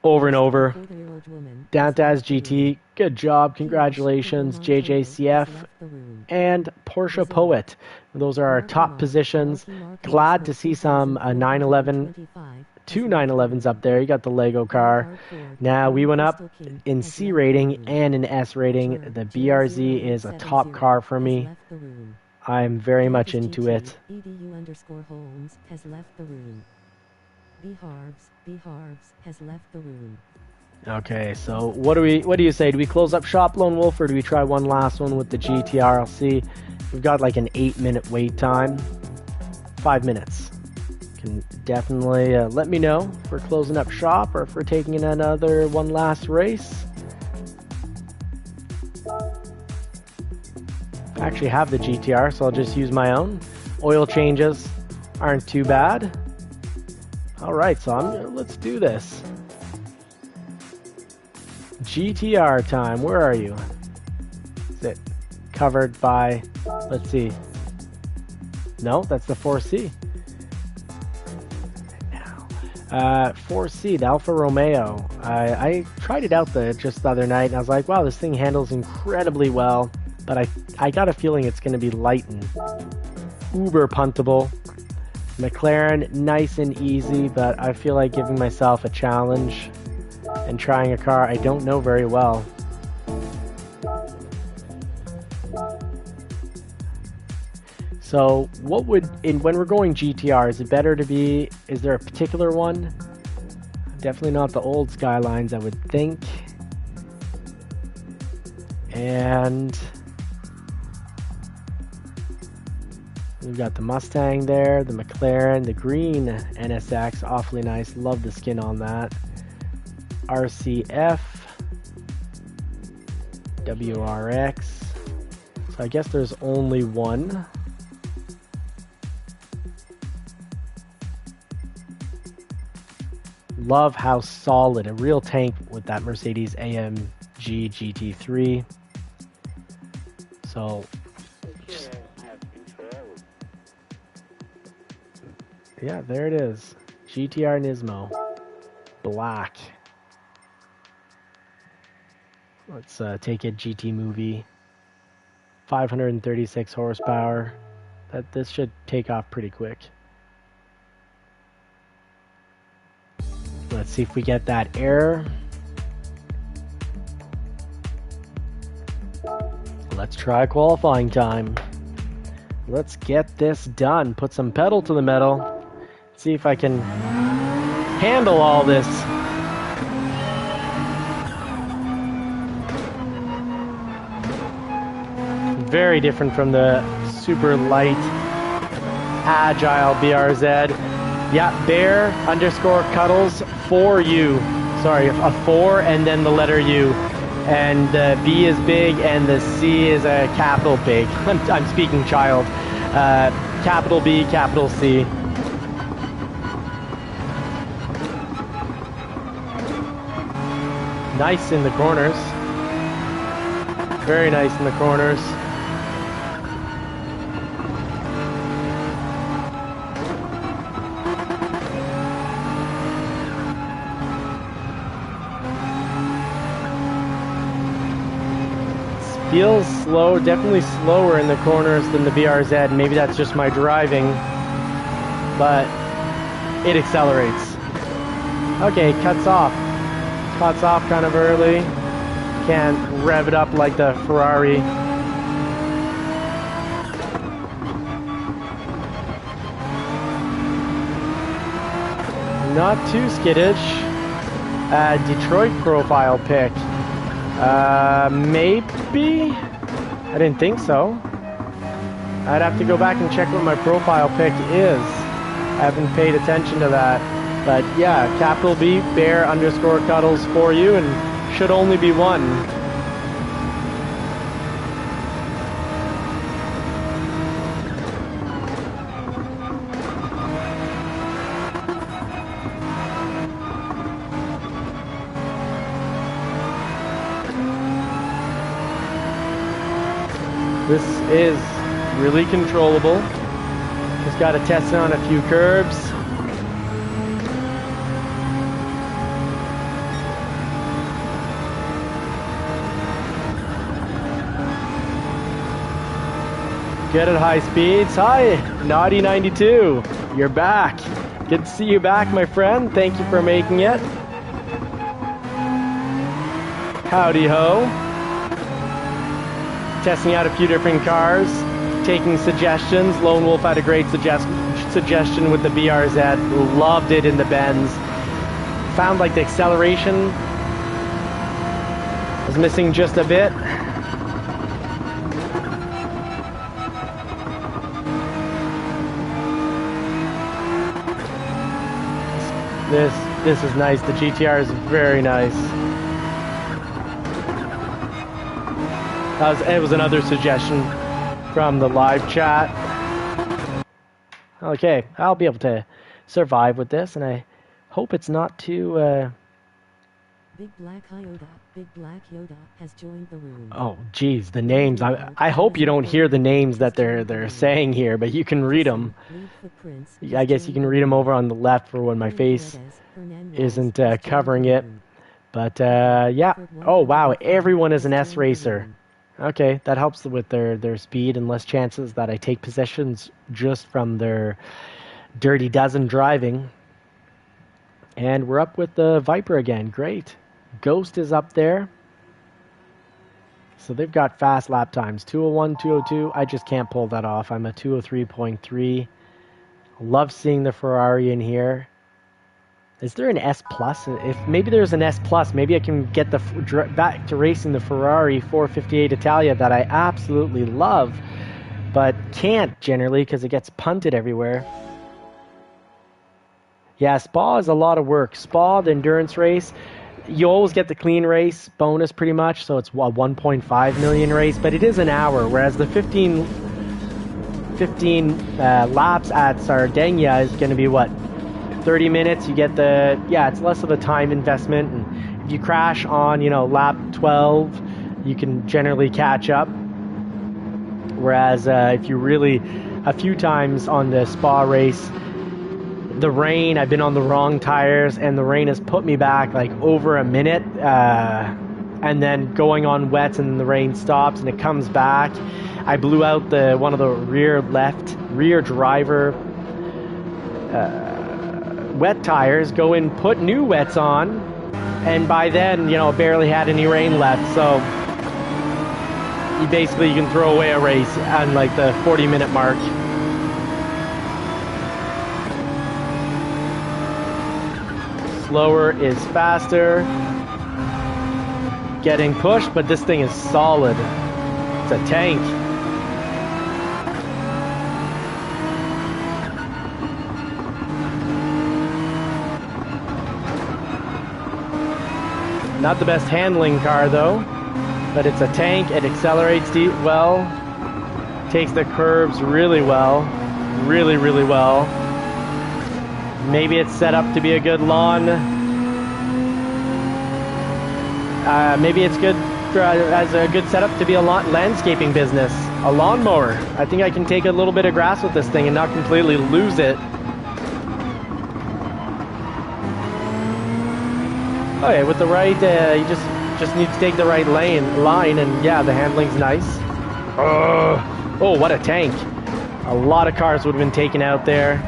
over and over. Dantaz GT, good job, congratulations. JJCF and Porsche Poet, those are our top positions. Glad to see some 911, two 911s up there. You got the Lego car. Now we went up in C rating and in S rating. The BRZ is a top car for me. I'm very much into it. EDU_Holmes has left the room. B Harves has left the room. Okay, so what do you say? Do we close up shop, Lone Wolf, or do we try one last one with the GTR? I'll see. We've got like an 8-minute wait time. 5 minutes. Can definitely let me know if we're closing up shop or if we're taking in another one last race. I actually have the GTR, so I'll just use my own. Oil changes aren't too bad. All right, so let's do this. GTR time. Where are you? Is it covered by? Let's see. No, that's the 4C. 4C, the Alfa Romeo. I tried it out just the other night, and I was like, wow, this thing handles incredibly well, but I got a feeling it's going to be light and uber puntable. McLaren, nice and easy, but I feel like giving myself a challenge and trying a car I don't know very well. So what would, when we're going GTR, is it better to be, is there a particular one? Definitely not the old Skylines, I would think. And we've got the Mustang there, the McLaren, the green NSX, awfully nice. Love the skin on that. RCF, WRX. So I guess there's only one. Love how solid, a real tank with that Mercedes AMG GT3. So, yeah, there it is. GTR Nismo. Black. Let's take a GT movie. 536 horsepower. This should take off pretty quick. Let's see if we get that error. Let's try qualifying time. Let's get this done. Put some pedal to the metal. See if I can handle all this. Very different from the super light, agile BRZ. Yeah, bear underscore cuddles for you. Sorry, a 4 and then the letter U. And the B is big and the C is a capital big. I'm speaking child. Capital B, capital C. Nice in the corners. Very nice in the corners. Feels slow, definitely slower in the corners than the BRZ. Maybe that's just my driving, but it accelerates. Okay, cuts off. Cuts off kind of early. Can't rev it up like the Ferrari. Not too skittish. Detroit profile pick. Maybe? I didn't think so. I'd have to go back and check what my profile pick is. I haven't paid attention to that. But yeah, capital B, bear underscore cuddles for you, and should only be one. This is really controllable. Just got to test it on a few curbs. Good at high speeds. Hi, Naughty 92. You're back. Good to see you back, my friend. Thank you for making it. Howdy ho. Testing out a few different cars, taking suggestions. Lone Wolf had a great suggestion with the BRZ. Loved it in the Benz. Found like the acceleration was missing just a bit. This is nice. The GTR is very nice. It was another suggestion from the live chat. Okay, I'll be able to survive with this, and I hope it's not too... Big Black Yoda has joined the room. Oh, geez, the names. I hope you don't hear the names that they're saying here, but you can read them. I guess you can read them over on the left for when my face isn't covering it. But, yeah. Oh, wow, everyone is an S racer. Okay, that helps with their speed and less chances that I take possessions just from their Dirty Dozen driving. And we're up with the Viper again. Great. Ghost is up there. So they've got fast lap times. 201, 202. I just can't pull that off. I'm a 203.3. Love seeing the Ferrari in here. Is there an S plus? If maybe there's an S plus, maybe I can get back to racing the Ferrari 458 Italia that I absolutely love, but can't generally because it gets punted everywhere. Yeah, Spa is a lot of work. Spa, the endurance race, you always get the clean race bonus pretty much, so it's a 1.5 million race, but it is an hour, whereas the 15 laps at Sardinia is going to be what? 30 minutes, you get it's less of a time investment, and if you crash on, lap 12, you can generally catch up. Whereas if you really, a few times on the Spa race, the rain, I've been on the wrong tires, and the rain has put me back like over a minute. and then going on wets, and then the rain stops and it comes back. I blew out one of the rear driver wet tires, go in, put new wets on, and by then, you know, barely had any rain left, so you can throw away a race on like the 40-minute mark. Slower is faster. Getting pushed, but this thing is solid. It's a tank. Not the best handling car though, but it's a tank. It accelerates well, takes the curves really well, really well. Maybe it's set up to be a good lawn. Maybe it's good as a good setup to be a landscaping business, a lawnmower. I think I can take a little bit of grass with this thing and not completely lose it. Okay, with the right, you just need to take the right line, and yeah, the handling's nice. Oh, what a tank! A lot of cars would have been taken out there.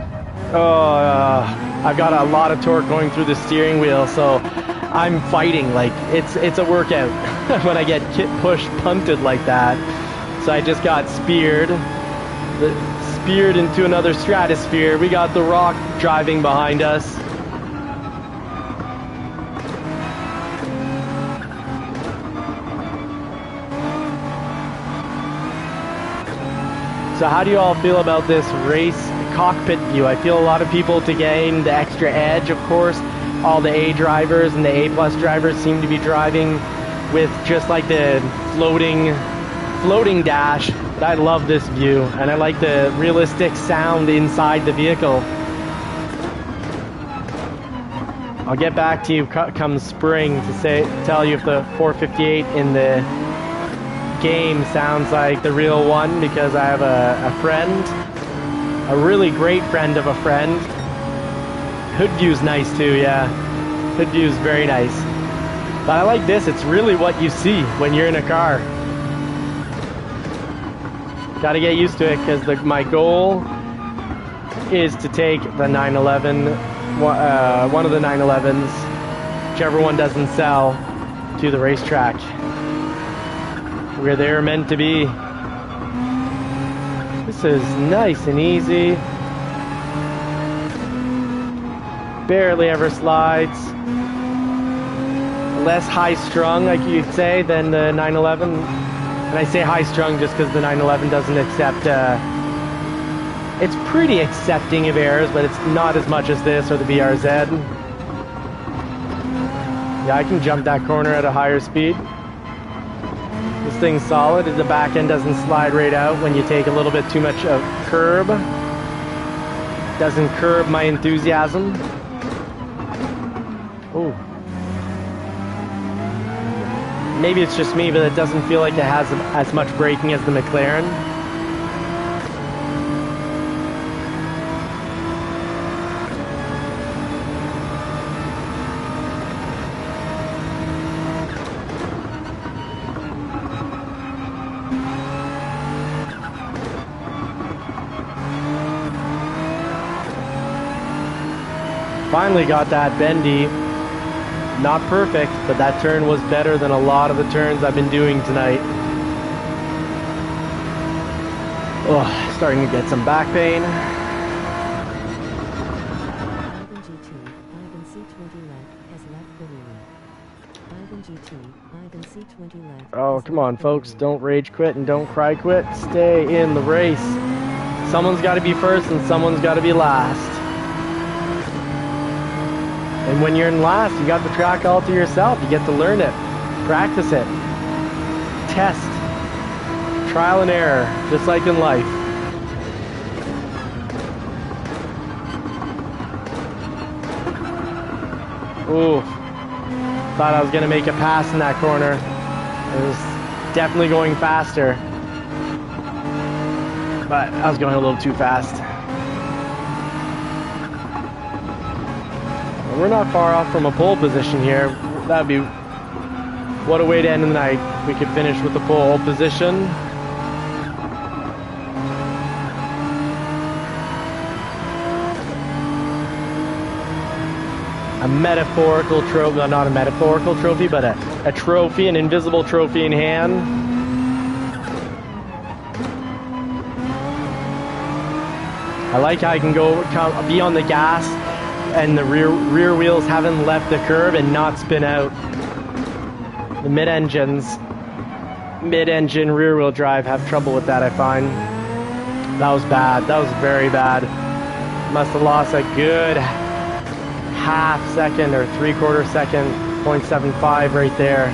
I've got a lot of torque going through the steering wheel, so I'm fighting. Like it's a workout when I get punted like that. So I just got speared into another stratosphere. We got the Rock driving behind us. So how do you all feel about this race cockpit view? I feel a lot of people, to gain the extra edge, of course, all the A drivers and the A+ drivers seem to be driving with just like the floating dash. But I love this view, and I like the realistic sound inside the vehicle. I'll get back to you come spring to tell you if the 458 in the game sounds like the real one, because I have a friend, a really great friend of a friend. Hood view's nice too, yeah. Hood view's very nice. But I like this, it's really what you see when you're in a car. Gotta get used to it, because my goal is to take the 911, one of the 911s, whichever one doesn't sell, to the racetrack, where they're meant to be. This is nice and easy. Barely ever slides. Less high-strung, like you'd say, than the 911. And I say high-strung just because the 911 doesn't accept... it's pretty accepting of errors, but it's not as much as this or the BRZ. Yeah, I can jump that corner at a higher speed. This thing's solid. The back end doesn't slide right out when you take a little bit too much of curb. Doesn't curb my enthusiasm. Oh. Maybe it's just me, but it doesn't feel like it has as much braking as the McLaren. Finally got that bendy. Not perfect, but that turn was better than a lot of the turns I've been doing tonight. Oh, starting to get some back pain. Oh, come on, folks. Don't rage quit and don't cry quit. Stay in the race. Someone's got to be first and someone's got to be last. And when you're in last, you got the track all to yourself. You get to learn it, practice it, test, trial and error, just like in life. Ooh, thought I was gonna make a pass in that corner. It was definitely going faster, but I was going a little too fast. We're not far off from a pole position here. That'd be What a way to end the night. We could finish with the pole position. A metaphorical trophy, well, not a metaphorical trophy, but a trophy, an invisible trophy in hand. I like how I can be on the gas and the rear wheels haven't left the curb and not spin out. The mid-engine rear wheel drive have trouble with that, I find. That was bad. That was very bad. Must have lost a good half second or 3/4 second, 0.75 right there.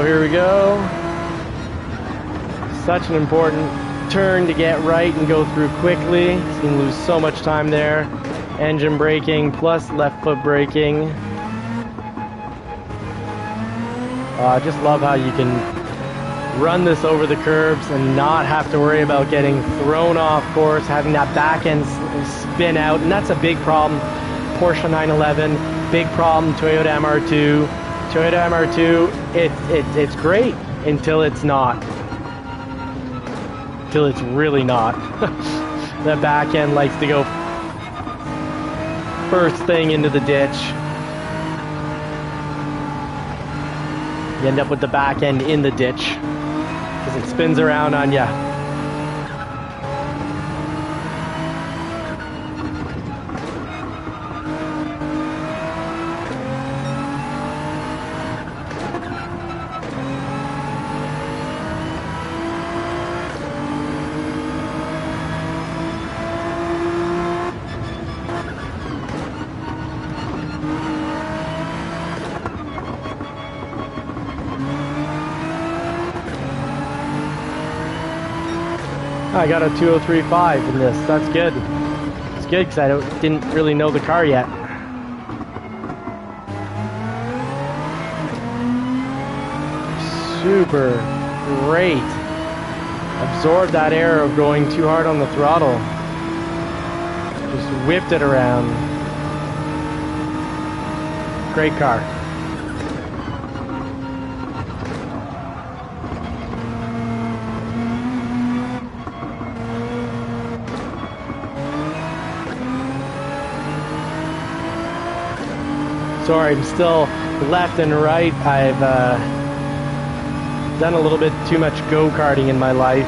Here we go. Such an important turn to get right and go through quickly. So you can lose so much time there. Engine braking plus left foot braking. I just love how you can run this over the curbs and not have to worry about getting thrown off course, having that back end spin out, and that's a big problem. Porsche 911, big problem. Toyota MR2. Toyota MR2, it's great until it's not. Until it's really not. The back end likes to go first thing into the ditch. You end up with the back end in the ditch because it spins around on you. I got a 203.5 in this. That's good. It's good because I didn't really know the car yet. Super great. Absorbed that air of going too hard on the throttle. Just whipped it around. Great car. Sorry, I'm still left and right. I've done a little bit too much go-karting in my life.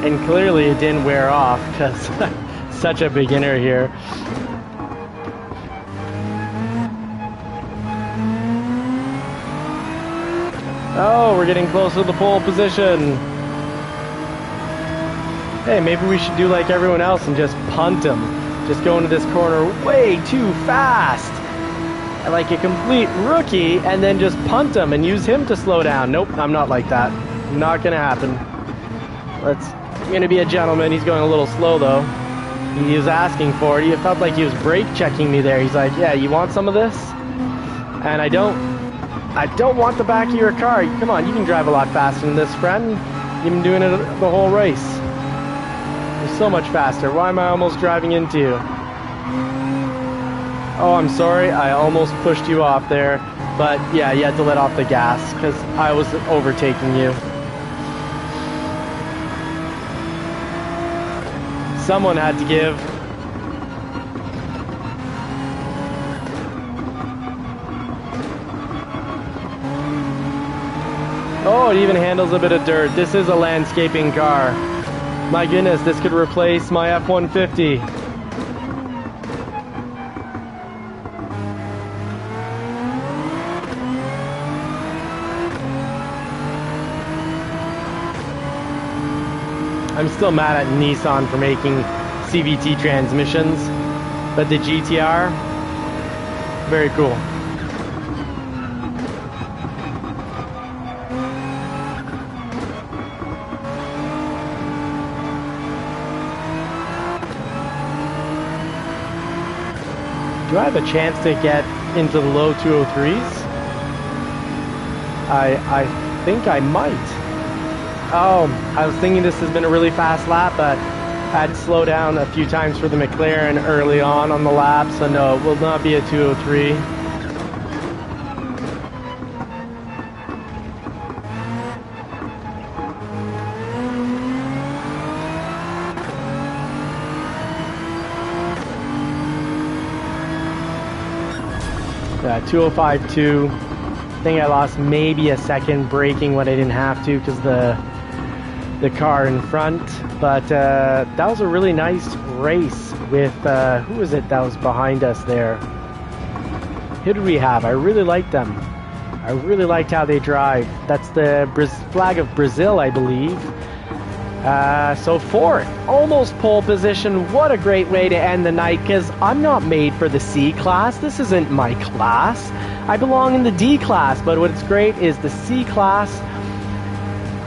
And clearly it didn't wear off because such a beginner here. Oh, we're getting close to the pole position. Hey, maybe we should do like everyone else and just punt him. Just go into this corner way too fast. Like a complete rookie, and then just punt him and use him to slow down. Nope, I'm not like that. Not gonna happen. I'm gonna be a gentleman. He's going a little slow though. He was asking for it. He felt like he was brake checking me there. He's like, yeah, you want some of this? And I don't want the back of your car. Come on, you can drive a lot faster than this, friend. You've been doing it the whole race. You're so much faster. Why am I almost driving into you? Oh, I'm sorry. I almost pushed you off there. But yeah, you had to let off the gas because I was overtaking you. Someone had to give. Oh, it even handles a bit of dirt. This is a landscaping car. My goodness, this could replace my F-150. I'm still mad at Nissan for making CVT transmissions, but the GTR, Very cool. Do I have a chance to get into the low 203s? I think I might. Oh, I was thinking this has been a really fast lap, but I had to slow down a few times for the McLaren early on the lap, so no, it will not be a 203. Yeah, 205.2. I think I lost maybe a second braking when I didn't have to because the car in front. But that was a really nice race with, who was it that was behind us there? Who did we have? I really liked them. I really liked how they drive. That's the flag of Brazil, I believe. So fourth, almost pole position. What a great way to end the night, because I'm not made for the C class. This isn't my class. I belong in the D class, but what's great is the C class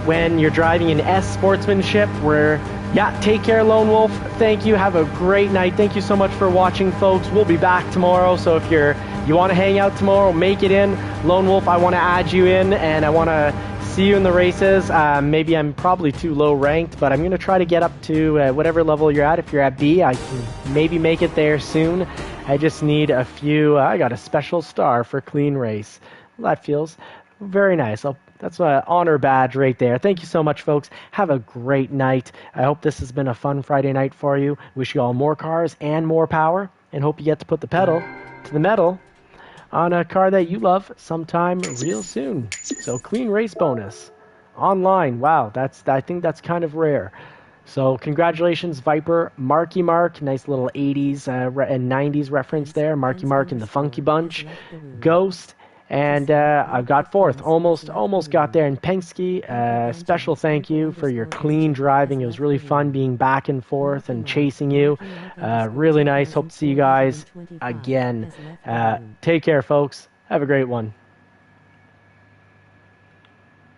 when you're driving in S sportsmanship, where, yeah, take care, Lone Wolf. Thank you. Have a great night. Thank you so much for watching, folks. We'll be back tomorrow, so if you want to hang out tomorrow, make it in. Lone Wolf, I want to add you in, and I want to see you in the races. Maybe I'm probably too low ranked, but I'm going to try to get up to whatever level you're at. If you're at B, I can maybe make it there soon. I just need a few. I got a special star for clean race. Well, that feels very nice. That's an honor badge right there. Thank you so much, folks. Have a great night. I hope this has been a fun Friday night for you. Wish you all more cars and more power, and hope you get to put the pedal to the metal on a car that you love sometime real soon. So clean race bonus online. Wow, I think that's kind of rare. So congratulations, Viper, Marky Mark, nice little 80s and 90s reference there. Marky Mark and the Funky Bunch, Ghost, and I got fourth. Almost got there. And Penske, special thank you for your clean driving. It was really fun being back and forth and chasing you. Really nice. Hope to see you guys again. Take care, folks. Have a great one.